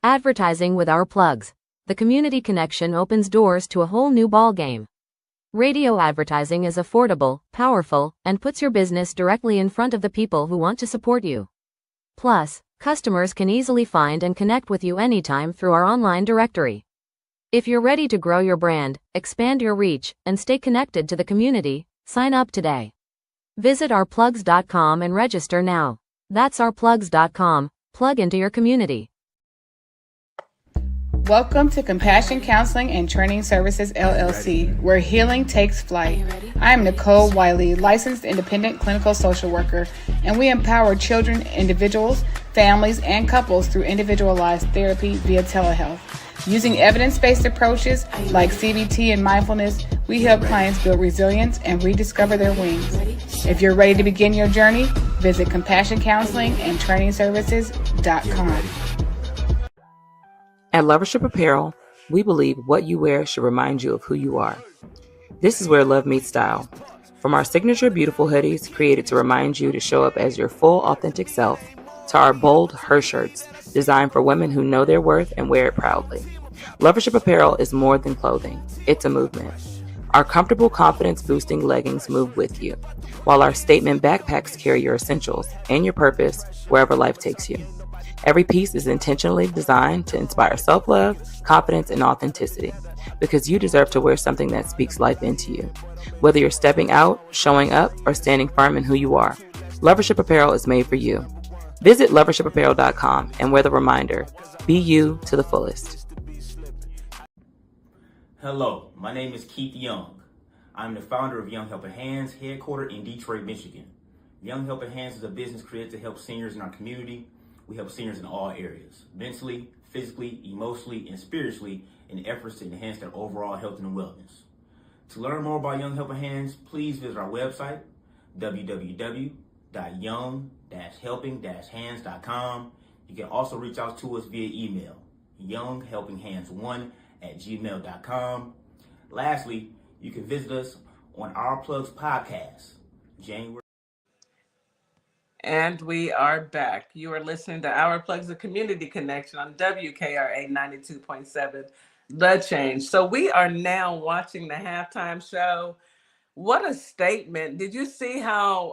Advertising with Our Plugs. The Community Connection opens doors to a whole new ballgame. Radio advertising is affordable, powerful, and puts your business directly in front of the people who want to support you. Plus, customers can easily find and connect with you anytime through our online directory. If you're ready to grow your brand, expand your reach, and stay connected to the community, sign up today. Visit ourplugs.com and register now. That's ourplugs.com. Plug into your community. Welcome to Compassion Counseling and Training Services, LLC, where healing takes flight. I am Nicole Wiley, licensed independent clinical social worker, and we empower children, individuals, families, and couples through individualized therapy via telehealth. Using evidence-based approaches like CBT and mindfulness, we help clients build resilience and rediscover their wings. If you're ready to begin your journey, visit CompassionCounselingAndTrainingServices.com. At Lovership Apparel, we believe what you wear should remind you of who you are. This is where love meets style. From our signature beautiful hoodies created to remind you to show up as your full authentic self, to our bold her shirts designed for women who know their worth and wear it proudly. Lovership Apparel is more than clothing. It's a movement. Our comfortable confidence-boosting leggings move with you, while our statement backpacks carry your essentials and your purpose wherever life takes you. Every piece is intentionally designed to inspire self-love, confidence, and authenticity, because you deserve to wear something that speaks life into you. Whether you're stepping out, showing up, or standing firm in who you are, Lovership Apparel is made for you. Visit lovershipapparel.com and wear the reminder, be you to the fullest. Hello, my name is Keith Young. I'm the founder of Young Helping Hands, headquartered in Detroit, Michigan. Young Helping Hands is a business created to help seniors in our community. We help seniors in all areas, mentally, physically, emotionally, and spiritually, in efforts to enhance their overall health and wellness. To learn more about Young Helping Hands, please visit our website, www.young-helping-hands.com. You can also reach out to us via email, younghelpinghands1@gmail.com. Lastly, you can visit us on Our Plugs podcast, January. And we are back. You are listening to Our Plugs, the Community Connection on WKRA 92.7 The Change. So we are now watching the halftime show. What a statement. Did you see how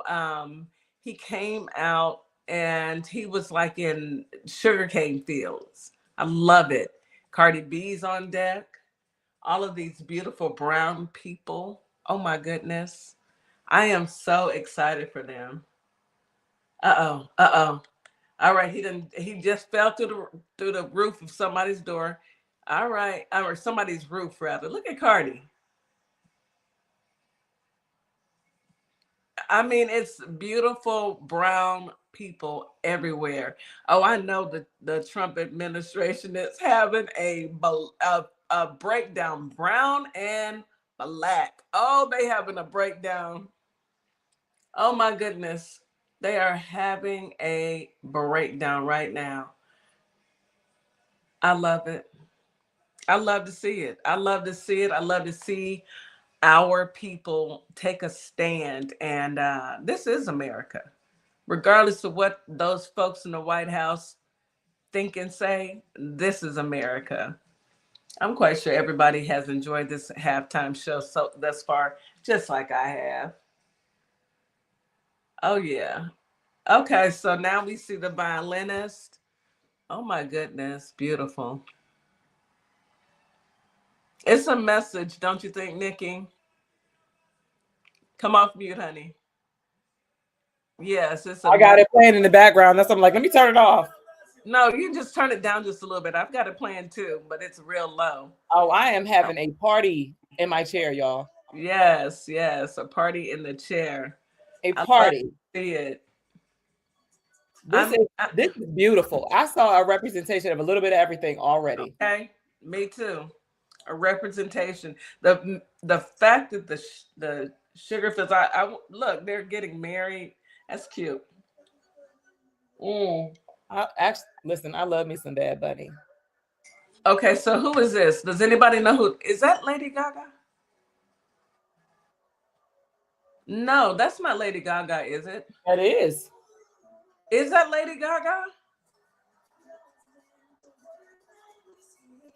he came out and he was like in sugarcane fields? I love it. Cardi B's on deck. All of these beautiful brown people. Oh my goodness. I am so excited for them. All right, he just fell through the roof of somebody's door. All right, or somebody's roof rather. Look at Cardi. I mean, it's beautiful brown people everywhere. Oh, I know that the Trump administration is having a breakdown, brown and black. Oh, they having a breakdown. Oh my goodness. They are having a breakdown right now. I love it. I love to see it. I love to see it. I love to see our people take a stand. And this is America. Regardless of what those folks in the White House think and say, this is America. I'm quite sure everybody has enjoyed this halftime show so thus far, just like I have. Oh, yeah. Okay, so now we see the violinist. Oh, my goodness. Beautiful. It's a message, don't you think, Nikki? Come off mute, honey. Yes, it's a I got message. it playing in the background. That's why I'm like, let me turn it off. No, you just turn it down just a little bit. I've got it playing too, but it's real low. Oh, I am having a party in my chair, y'all. Yes, yes, a party in the chair. A I love party. to see it. This is beautiful. I saw a representation of a little bit of everything already. Okay, me too. A representation. The fact that the Sugarfields, I look, they're getting married. That's cute. Listen, I love me some Bad Bunny. Okay, so who is this? Does anybody know who is that? Lady Gaga? No, that's not Lady Gaga, is it? That is. Is that Lady Gaga?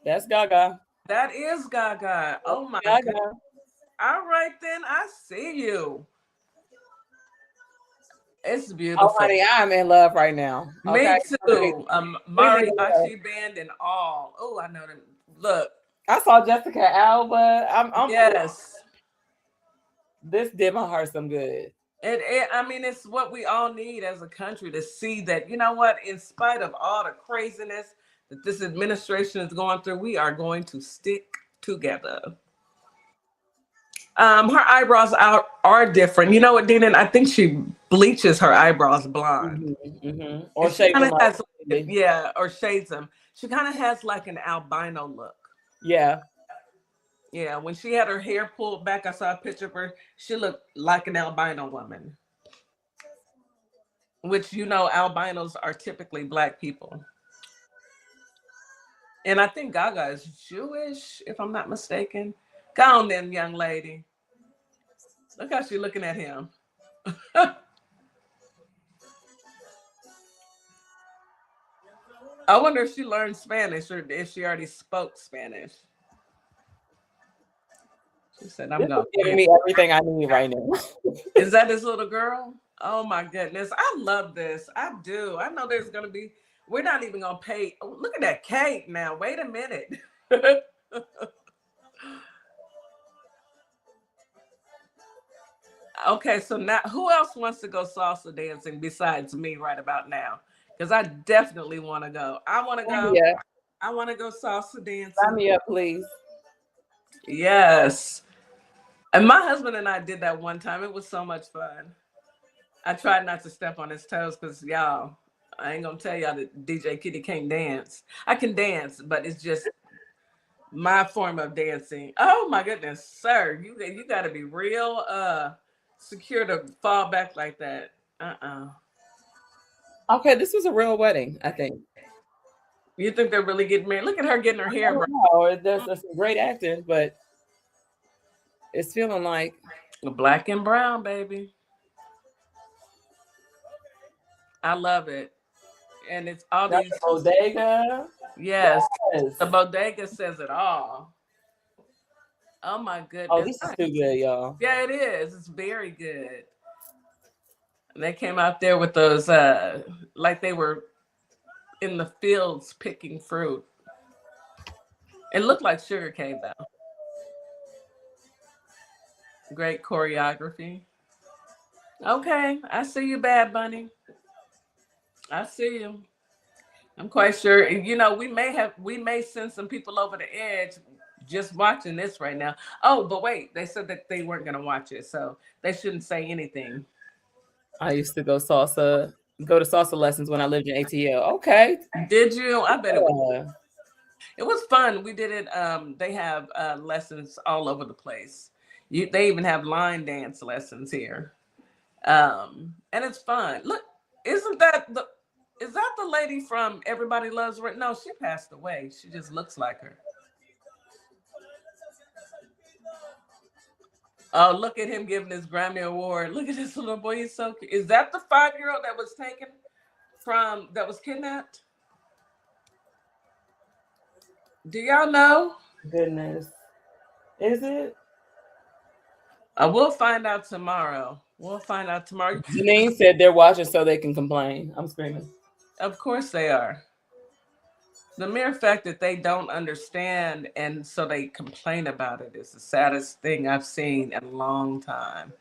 That's Gaga. That is Gaga. Oh my Gaga. God. All right then, I see you. It's beautiful. Oh, honey, I'm in love right now. Me too. Mariachi band and all. Oh, I know them. Look. I saw Jessica Alba. Yes. This did my heart some good. I mean, it's what we all need as a country to see that, you know what, in spite of all the craziness that this administration is going through, we are going to stick together. Her eyebrows are different. You know what, Dina? I think she bleaches her eyebrows blonde. Or shades them up. Yeah, or shades them. She kind of has like an albino look. Yeah. Yeah, when she had her hair pulled back, I saw a picture of her. She looked like an albino woman. Which, you know, albinos are typically Black people. And I think Gaga is Jewish, if I'm not mistaken. Go on then, young lady. Look how she's looking at him. I wonder if she learned Spanish or if she already spoke Spanish. She said, I'm going to giving me everything I need right now. Is that this little girl? Oh my goodness. I love this. I do. I know there's going to be, we're not even going to pay. Oh, look at that cake now. Wait a minute. Okay, so now who else wants to go salsa dancing besides me right about now? Because I definitely want to go. I want to go. Yeah. I want to go salsa dancing. Sign me up, please. Yes. And my husband and I did that one time. It was so much fun. I tried not to step on his toes because y'all, I ain't gonna tell y'all that DJ Kitty can't dance. I can dance, but it's just my form of dancing. Oh my goodness, sir, you got to be real secure to fall back like that. Okay, this was a real wedding, I think. You think they're really getting married? Look at her getting her hair. No, there's some great acting, but it's feeling like Black and brown, baby. I love it. And it's all these bodega. Yes. The bodega says it all. Oh my goodness. Oh, this is too good, y'all. Yeah, it is. It's very good. And they came out there with those like they were in the fields picking fruit. It looked like sugar cane though. Great choreography. Okay, I see you, Bad Bunny. I see you. I'm quite sure. You know, we may send some people over the edge just watching this right now. Oh, but wait, they said that they weren't going to watch it, so they shouldn't say anything. I used to go to salsa lessons when I lived in ATL. Okay. Did you? I bet it was. It was fun. We did it. They have lessons all over the place. They even have line dance lessons here. And it's fun. Look, is that the lady from Everybody Loves Raymond? No, she passed away. She just looks like her. Oh, look at him giving his Grammy Award. Look at this little boy. He's so cute. Is that the 5-year-old that was taken that was kidnapped? Do y'all know? Goodness. Is it? We'll find out tomorrow. Janine said they're watching so they can complain. I'm screaming. Of course they are. The mere fact that they don't understand and so they complain about it is the saddest thing I've seen in a long time.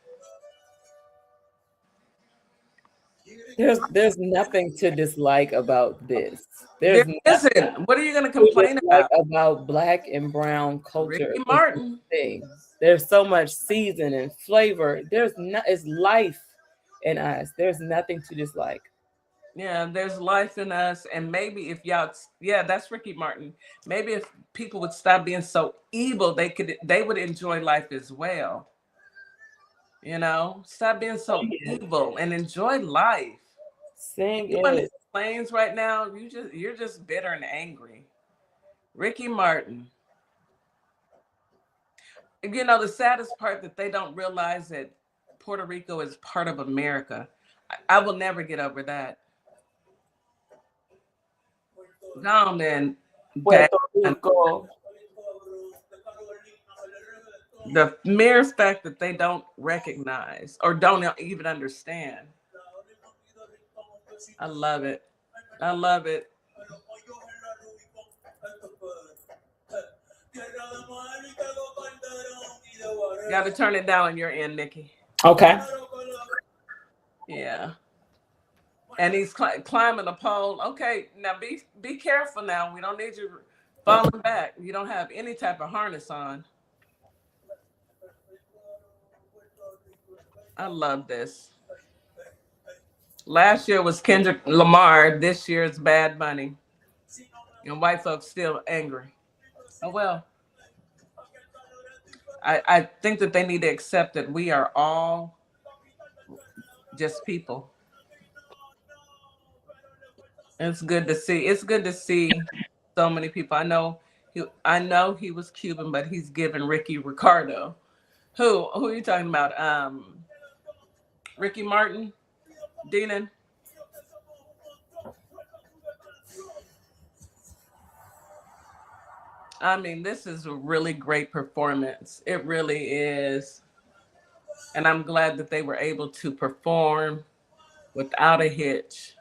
There's nothing to dislike about this. There There's nothing isn't. What are you going to to complain dislike about? about Black and brown culture. Ricky Is Martin. thing. There's so much season and flavor. It's life in us. There's nothing to dislike. Yeah, there's life in us. And maybe if y'all, yeah, that's Ricky Martin. Maybe if people would stop being so evil, they would enjoy life as well. You know, stop being so evil and enjoy life. Sing Anyone it. that complains right now, you're just bitter and angry. Ricky Martin. You know, the saddest part that they don't realize that Puerto Rico is part of America. I will never get over that. Gone then, bad. Puerto Rico. The mere fact that they don't recognize or don't even understand. I love it. I love it. Got to turn it down on your end, Nikki. Okay. Yeah. And he's climbing a pole. Okay, now be careful now. We don't need you falling back. You don't have any type of harness on. I love this. Last year was Kendrick Lamar. This year it's Bad Bunny. And white folks still angry. Oh, well. I think that they need to accept that we are all just people. It's good to see. It's good to see so many people. I know he was Cuban, but he's giving Ricky Ricardo. Who are you talking about? Ricky Martin? Deanan? I mean, this is a really great performance. It really is. And I'm glad that they were able to perform without a hitch.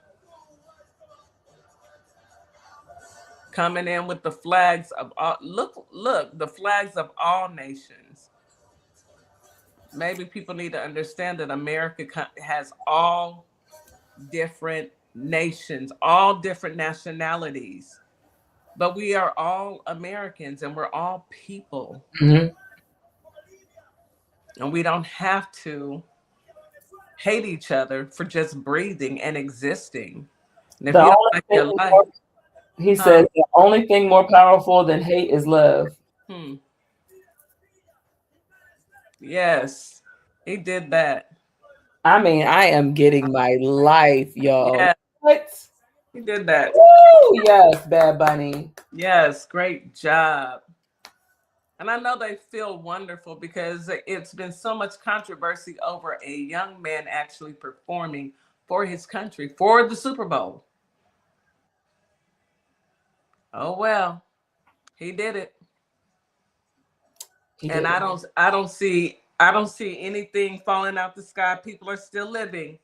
Coming in with the flags of all, look, the flags of all nations. Maybe people need to understand that America has all different nations, all different nationalities, but we are all Americans and we're all people. Mm-hmm. And we don't have to hate each other for just breathing and existing. And if you don't like your life, he said the only thing more powerful than hate is love. Yes, he did that. I mean, I am getting my life, y'all. Yeah. What? He did that. Woo! Yes, Bad Bunny. Yes, great job. And I know they feel wonderful because it's been so much controversy over a young man actually performing for his country for the Super Bowl. Oh well, he did it. And I don't see anything falling out the sky. People are still living.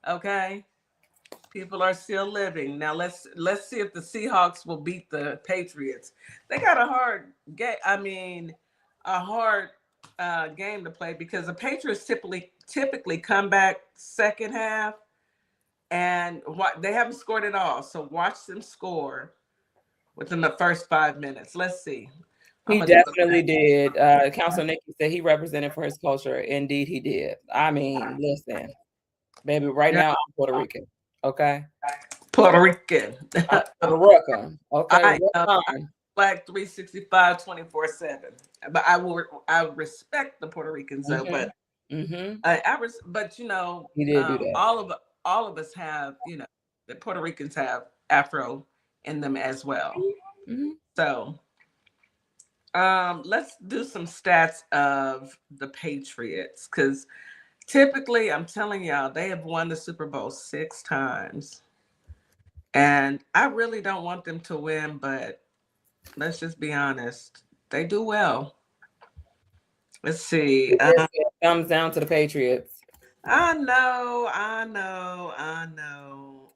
Okay? People are still living. Now let's see if the Seahawks will beat the Patriots. They got a hard game. I mean, a hard game to play because the Patriots typically come back second half, and they haven't scored at all. So watch them score within the first 5 minutes. Let's see. He definitely did. Councilor Nikki said he represented for his culture. Indeed, he did. I mean, listen, baby, right now I'm Puerto Rican. Okay. Puerto Rican. Puerto Rican. Okay. Black 365 24/7. But I respect the Puerto Ricans though, but but you know, he did do that. all of us have, you know, the Puerto Ricans have Afro in them as well. So let's do some stats of the Patriots because typically, I'm telling y'all, they have won the Super Bowl 6 times. And I really don't want them to win, but let's just be honest. They do well. Let's see. Thumbs down to the Patriots. I know.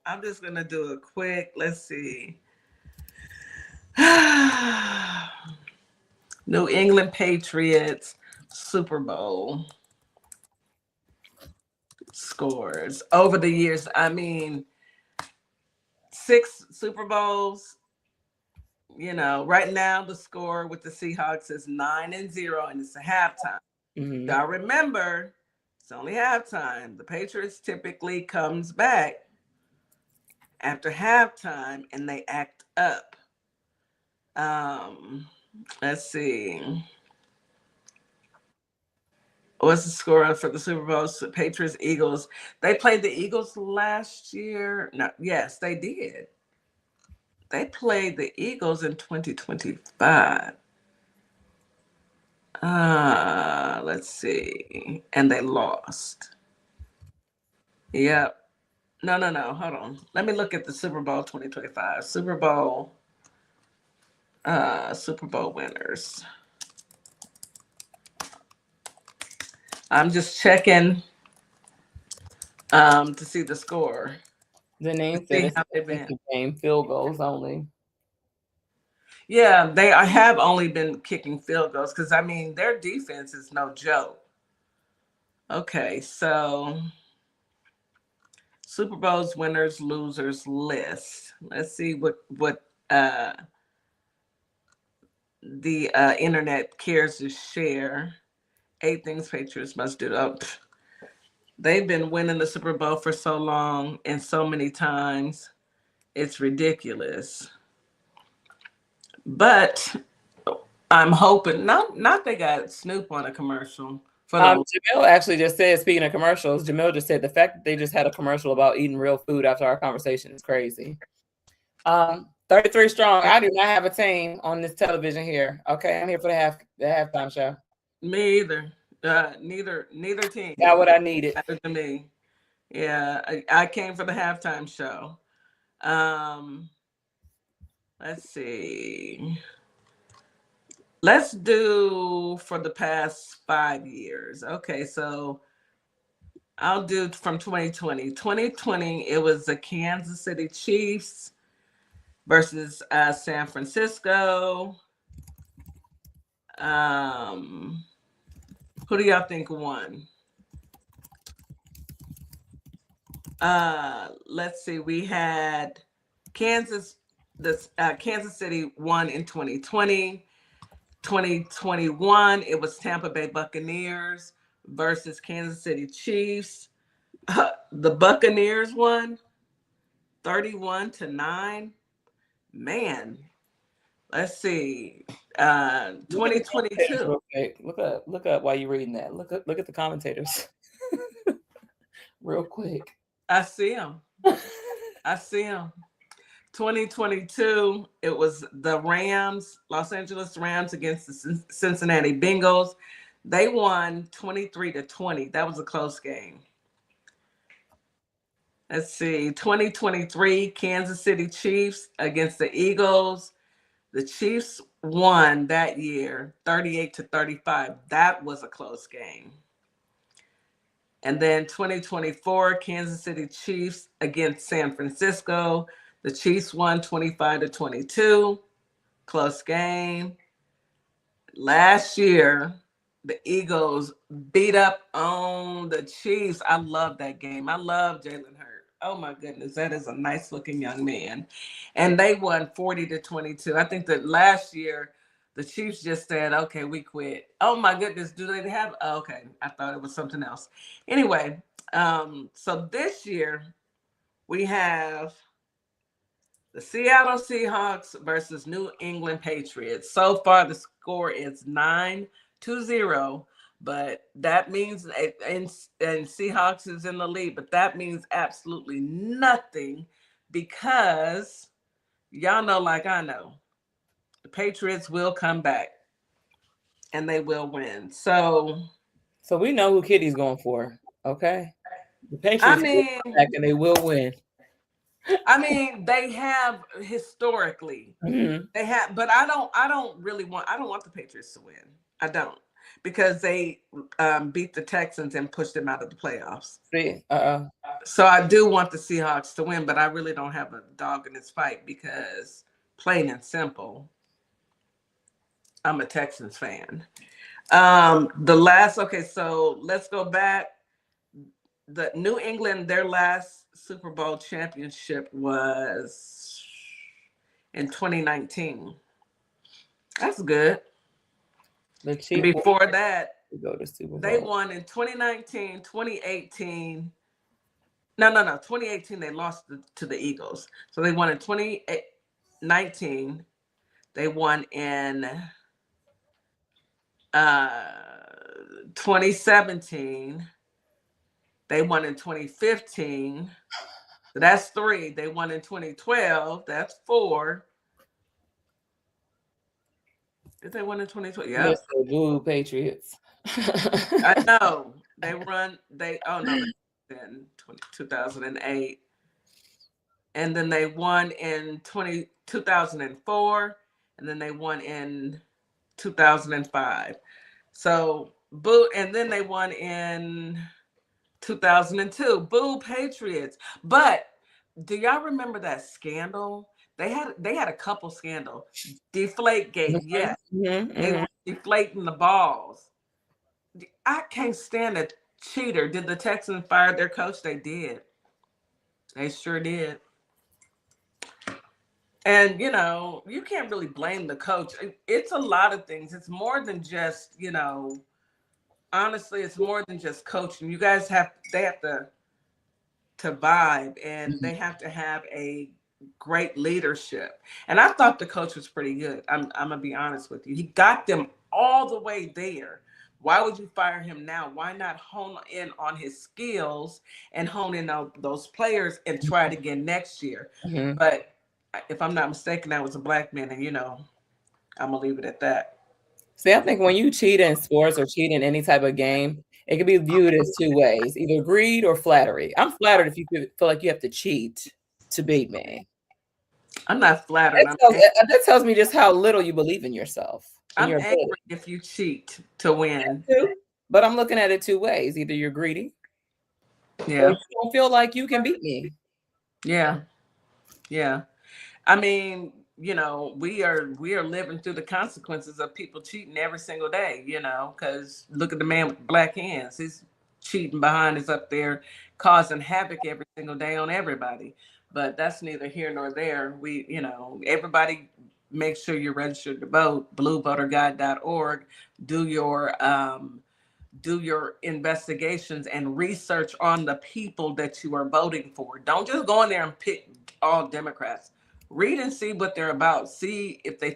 I'm just going to do a quick, let's see. New England Patriots Super Bowl scores over the years. I mean, 6 Super Bowls. You know, right now the score with the Seahawks is 9-0, and it's a halftime. Y'all remember, it's only halftime. The Patriots typically comes back after halftime and they act up. Let's see. What's the score for the Super Bowl? Patriots, Eagles. They played the Eagles last year. No, yes, they did. They played the Eagles in 2025. Let's see. And they lost. Yep. No. Hold on. Let me look at the Super Bowl 2025. Super Bowl winners. I'm just checking to see the score. The name said it's game field goals only. Yeah, they have only been kicking field goals because, I mean, their defense is no joke. Okay, so Super Bowl's winners, losers list. Let's see what the internet cares to share. 8 things Patriots must do. Oh, they've been winning the Super Bowl for so long and so many times. It's ridiculous. But I'm hoping not they got Snoop on a commercial. Jamil actually just said, speaking of commercials, Jamil just said the fact that they just had a commercial about eating real food after our conversation is crazy. 33 strong. I do not have a team on this television here. Okay, I'm here for the halftime show. Me either. Neither team. Got what I needed. Better than me. Yeah, I came for the halftime show. Let's see. Let's do for the past 5 years. Okay, so I'll do from 2020. 2020, it was the Kansas City Chiefs versus San Francisco. Who do y'all think won? Let's see. We had Kansas City won in 2020. 2021, it was Tampa Bay Buccaneers versus Kansas City Chiefs. The Buccaneers won 31-9. Man, let's see. 2022. Okay, look up while you're reading that. Look at the commentators. Real quick. I see them. 2022, it was the Los Angeles Rams against the Cincinnati Bengals. They won 23-20. That was a close game. Let's see, 2023, Kansas City Chiefs against the Eagles. The Chiefs won that year 38-35. That was a close game. And then 2024, Kansas City Chiefs against San Francisco. The Chiefs won 25-22. Close game. Last year, the Eagles beat up on the Chiefs. I love that game. I love Jalen Hurts. Oh my goodness, that is a nice looking young man. And they won 40-22. I think that last year, the Chiefs just said, okay, we quit. Oh my goodness, do they have? Oh, okay, I thought it was something else. Anyway, so this year we have the Seattle Seahawks versus New England Patriots. So far, the score is 9-0, but that means, and Seahawks is in the lead, but that means absolutely nothing because y'all know, like I know, the Patriots will come back and they will win. So we know who Kitty's going for, okay? The Patriots will come back and they will win. I mean, they have historically. Mm-hmm. They have, but I don't want the Patriots to win. I don't, because they beat the Texans and pushed them out of the playoffs. So I do want the Seahawks to win, but I really don't have a dog in this fight because plain and simple, I'm a Texans fan. Okay, so let's go back. The New England, their last Super Bowl championship was in 2019. That's good. The And Chiefs before that, go to Super Bowl. they won in 2019, 2018. No. 2018, they lost to the Eagles. So they won in 2019. They won in 2017. They won in 2015. So that's 3. They won in 2012. That's 4. Did they win in 2012? Yeah. Boo, Patriots. I know. In 2008. And then they won in 2004. And then they won in 2005. So, boo. And then they won in 2002. Boo, Patriots. But do y'all remember that scandal? They had a couple scandal. Deflategate, yes. They were deflating the balls. I can't stand a cheater. Did the Texans fire their coach? They did. They sure did. And, you can't really blame the coach. It's a lot of things. It's more than just, honestly, it's more than just coaching. You guys they have to vibe, and they have to have a great leadership. And I thought the coach was pretty good. I'm gonna be honest with you. He got them all the way there. Why would you fire him now? Why not hone in on his skills and hone in on those players and try it again next year? But if I'm not mistaken, that was a black man, and I'm gonna leave it at that. See, I think when you cheat in sports or cheat in any type of game, it can be viewed as 2 ways, either greed or flattery. I'm flattered if you feel like you have to cheat to beat me. I'm not flattered. That tells me just how little you believe in yourself. I'm angry if you cheat to win. But I'm looking at it 2 ways. Either you're greedy, yeah, or you don't feel like you can beat me. Yeah. I mean, we are living through the consequences of people cheating every single day. Because look at the man with black hands. He's cheating behind us up there, causing havoc every single day on everybody. But that's neither here nor there. Everybody, make sure you're registered to vote. bluevoterguide.org. Do your investigations and research on the people that you are voting for. Don't just go in there and pick all Democrats. Read and see what they're about. See if they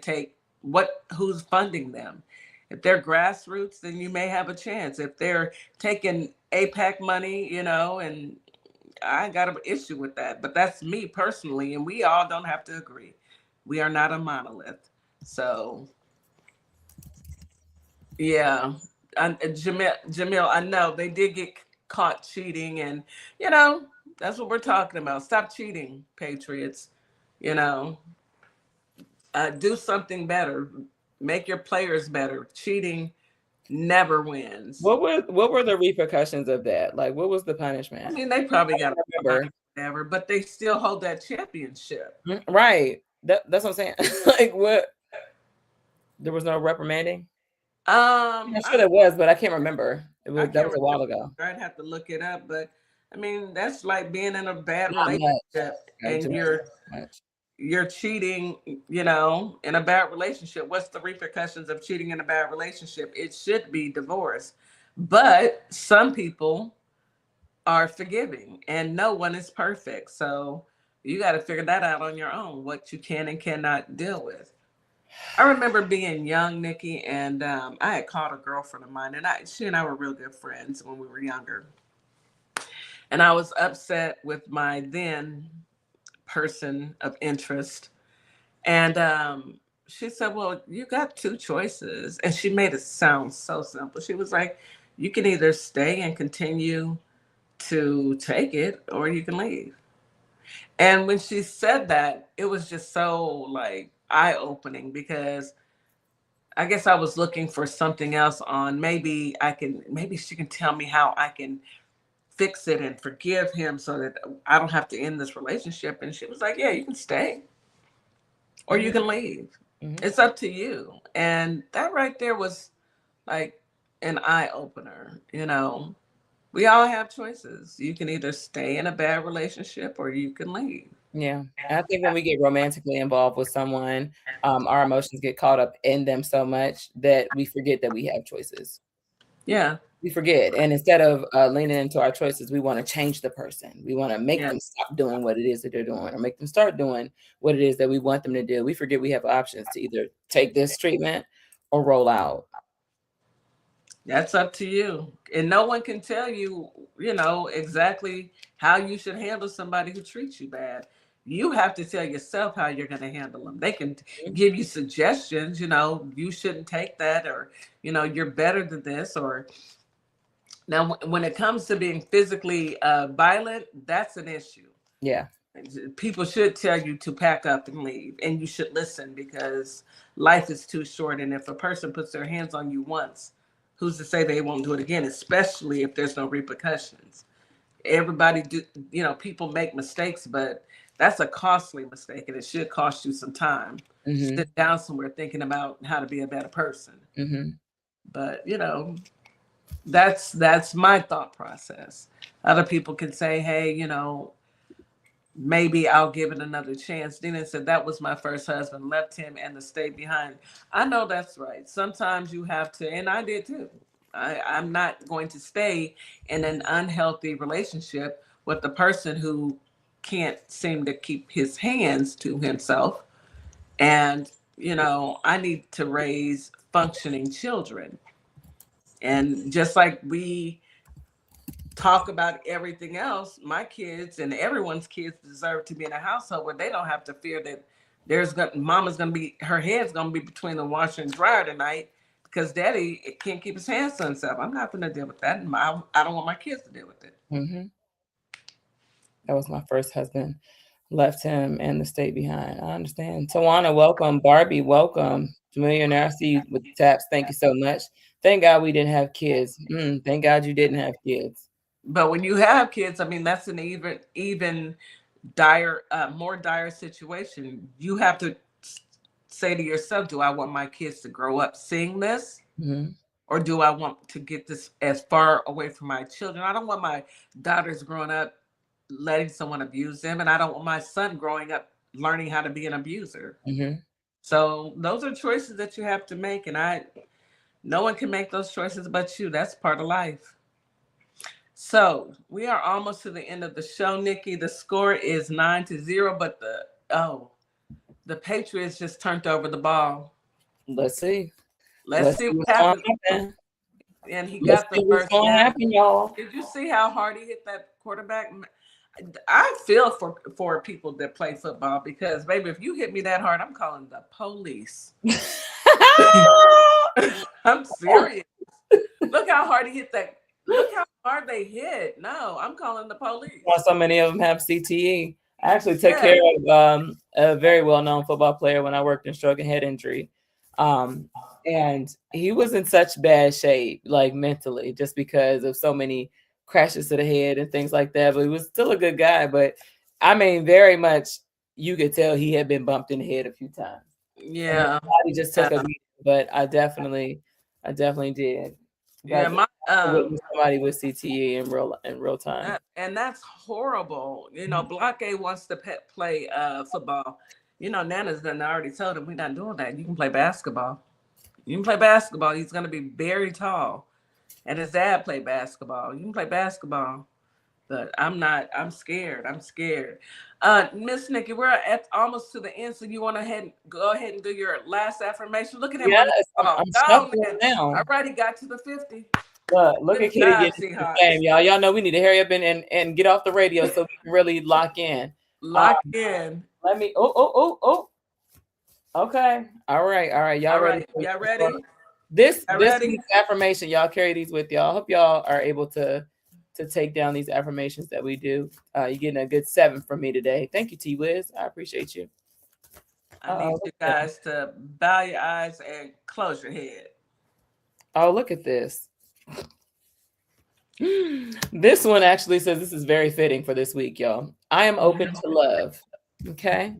who's funding them. If they're grassroots, then you may have a chance. If they're taking APAC money, and I got an issue with that. But that's me personally, and we all don't have to agree. We are not a monolith. So, yeah. Jamil, I know they did get caught cheating, and that's what we're talking about. Stop cheating, Patriots. Do something better. Make your players better. Cheating never wins. What were the repercussions of that? Like, what was the punishment? I mean, they probably got whatever, but they still hold that championship. Right. That's what I'm saying. Like, what? There was no reprimanding? I'm sure there was, but I can't remember. That was a while ago. I'd have to look it up, but I mean, that's like being in a bad relationship and you're cheating, in a bad relationship. What's the repercussions of cheating in a bad relationship? It should be divorce. But some people are forgiving, and no one is perfect. So you got to figure that out on your own, what you can and cannot deal with. I remember being young, Nikki, and I had called a girlfriend of mine, and she and I were real good friends when we were younger. And I was upset with my then person of interest. And she said, well, you got 2 choices. And she made it sound so simple. She was like, you can either stay and continue to take it, or you can leave. And when she said that, it was just so like eye-opening, because I guess I was looking for something else on maybe she can tell me how I can fix it and forgive him so that I don't have to end this relationship. And she was like, yeah, you can stay. or you can leave. It's up to you. And that right there was like an eye opener. We all have choices. You can either stay in a bad relationship or you can leave. Yeah. I think when we get romantically involved with someone, our emotions get caught up in them so much that we forget that we have choices. Yeah. We forget. And instead of leaning into our choices, we want to change the person. We want to make them stop doing what it is that they're doing or make them start doing what it is that we want them to do. We forget we have options to either take this treatment or roll out. That's up to you. And no one can tell you, exactly how you should handle somebody who treats you bad. You have to tell yourself how you're going to handle them. They can give you suggestions, you shouldn't take that, or, you're better than this. Or now, when it comes to being physically violent, that's an issue. Yeah. People should tell you to pack up and leave, and you should listen, because life is too short. And if a person puts their hands on you once, who's to say they won't do it again, especially if there's no repercussions? Everybody people make mistakes, but that's a costly mistake, and it should cost you some time. Sit down somewhere thinking about how to be a better person. But, that's my thought process. Other people can say, hey, maybe I'll give it another chance. Dina said, that was my first husband, left him and to stay behind. I know that's right. Sometimes you have to, and I did too. I'm not going to stay in an unhealthy relationship with the person who can't seem to keep his hands to himself. And, I need to raise functioning children. And just like we talk about everything else, my kids and everyone's kids deserve to be in a household where they don't have to fear that mama's gonna be, her head's gonna be between the washer and dryer tonight because daddy can't keep his hands to himself. I'm not gonna deal with that, and I don't want my kids to deal with it. That was my first husband, left him and the state behind. I understand. Tawana, welcome. Barbie, welcome. Millionaire, I see you with the taps. Thank you so much. Thank God we didn't have kids. Thank God you didn't have kids. But when you have kids, I mean, that's an even dire, more dire situation. You have to say to yourself, do I want my kids to grow up seeing this? Or do I want to get this as far away from my children? I don't want my daughters growing up letting someone abuse them, and I don't want my son growing up learning how to be an abuser. So those are choices that you have to make, and no one can make those choices but you. That's part of life. So we are almost to the end of the show, Nikki. The score is 9-0, but the Patriots just turned over the ball. Let's see. Let's see what happens. And he got the first down. Y'all. Did you see how hard he hit that quarterback? I feel for people that play football, because, baby, if you hit me that hard, I'm calling the police. I'm serious. Look how hard he hit that. Look how hard they hit. No, I'm calling the police. Well, so many of them have CTE. I actually took care of a very well-known football player when I worked in stroke and head injury. And he was in such bad shape, like mentally, just because of so many crashes to the head and things like that. But he was still a good guy. But I mean, very much, you could tell he had been bumped in the head a few times. Yeah. He just took a beating, but I definitely did. Yeah, somebody with CTE in real time. And that's horrible. Block A wants to play football. Nana's done already told him, we're not doing that. You can play basketball. You can play basketball. He's going to be very tall. And his dad played basketball. You can play basketball. But I'm not. I'm scared. Miss Nikki, we're almost to the end. So you want to go ahead and do your last affirmation? Look at him. Yes, I'm now. I already got to the 50. Look at Kitty getting the game, y'all. Y'all know we need to hurry up and get off the radio so we can really lock in. In. Let me. Oh. Okay. All right. Y'all ready? Y'all ready? This week's affirmation, y'all carry these with y'all. I hope y'all are able to take down these affirmations that we do. You're getting a good 7 from me today. Thank you, T-Wiz. I appreciate you. I need you guys to bow your eyes and close your head. Oh, look at this. This one actually says this is very fitting for this week, y'all. I am open to love. Okay.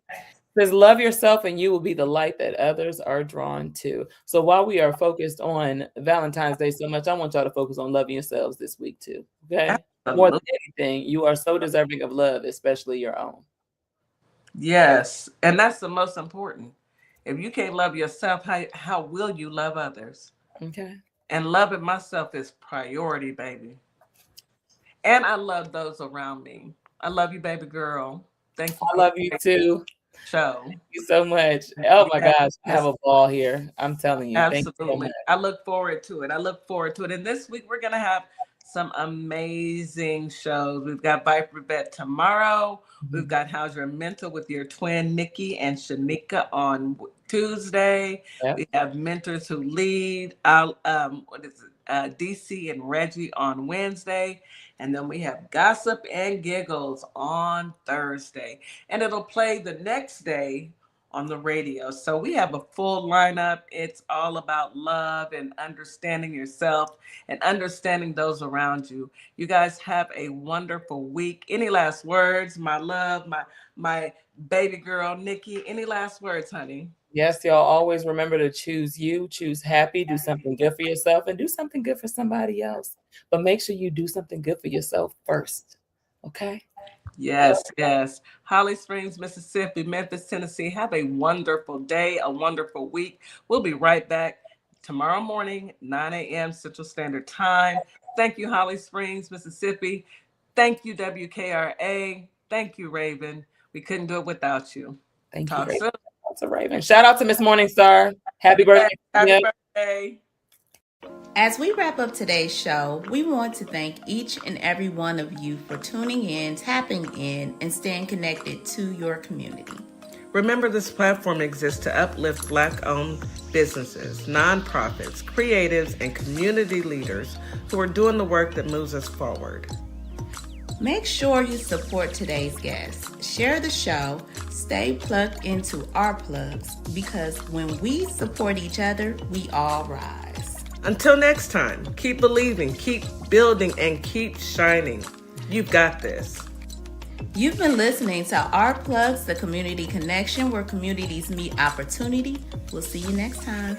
says, love yourself and you will be the light that others are drawn to. So while we are focused on Valentine's Day so much, I want y'all to focus on loving yourselves this week too. Okay. More than anything, you are so deserving of love, especially your own. Yes. And that's the most important. If you can't love yourself, how will you love others? Okay. And loving myself is priority, baby. And I love those around me. I love you, baby girl. Thank you. I love you too. Show. Thank you so much. Oh my Yes. gosh, I have a ball here. I'm telling you. Absolutely. Thank you so much. I look forward to it. And this week we're gonna have some amazing shows. We've got Viper Vet tomorrow. We've got How's Your Mental with your twin Nikki and Shanika on Tuesday. Yep. We have Mentors Who Lead. DC and Regi on Wednesday. And then we have Gossip and Giggles on Thursday. And it'll play the next day on the radio. So we have a full lineup. It's all about love and understanding yourself and understanding those around you. You guys have a wonderful week. Any last words? My love, my baby girl, Nikki. Any last words, honey? Yes, y'all always remember to choose you, choose happy, do something good for yourself, and do something good for somebody else. But make sure you do something good for yourself first. Okay? Yes, yes. Holly Springs, Mississippi, Memphis, Tennessee. Have a wonderful day, a wonderful week. We'll be right back tomorrow morning, 9 a.m. Central Standard Time. Thank you, Holly Springs, Mississippi. Thank you, WKRA. Thank you, Raven. We couldn't do it without you. Thank Talk you, Raven. soon. That's a Raven. Shout out to Miss Morningstar. Happy birthday. Happy birthday. As we wrap up today's show, we want to thank each and every one of you for tuning in, tapping in, and staying connected to your community. Remember, this platform exists to uplift Black-owned businesses, nonprofits, creatives, and community leaders who are doing the work that moves us forward. Make sure you support today's guests. Share the show. Stay plugged into our plugs, because when we support each other, we all rise. Until next time, keep believing, keep building, and keep shining. You've got this. You've been listening to Our Plugs, the community connection where communities meet opportunity. We'll see you next time.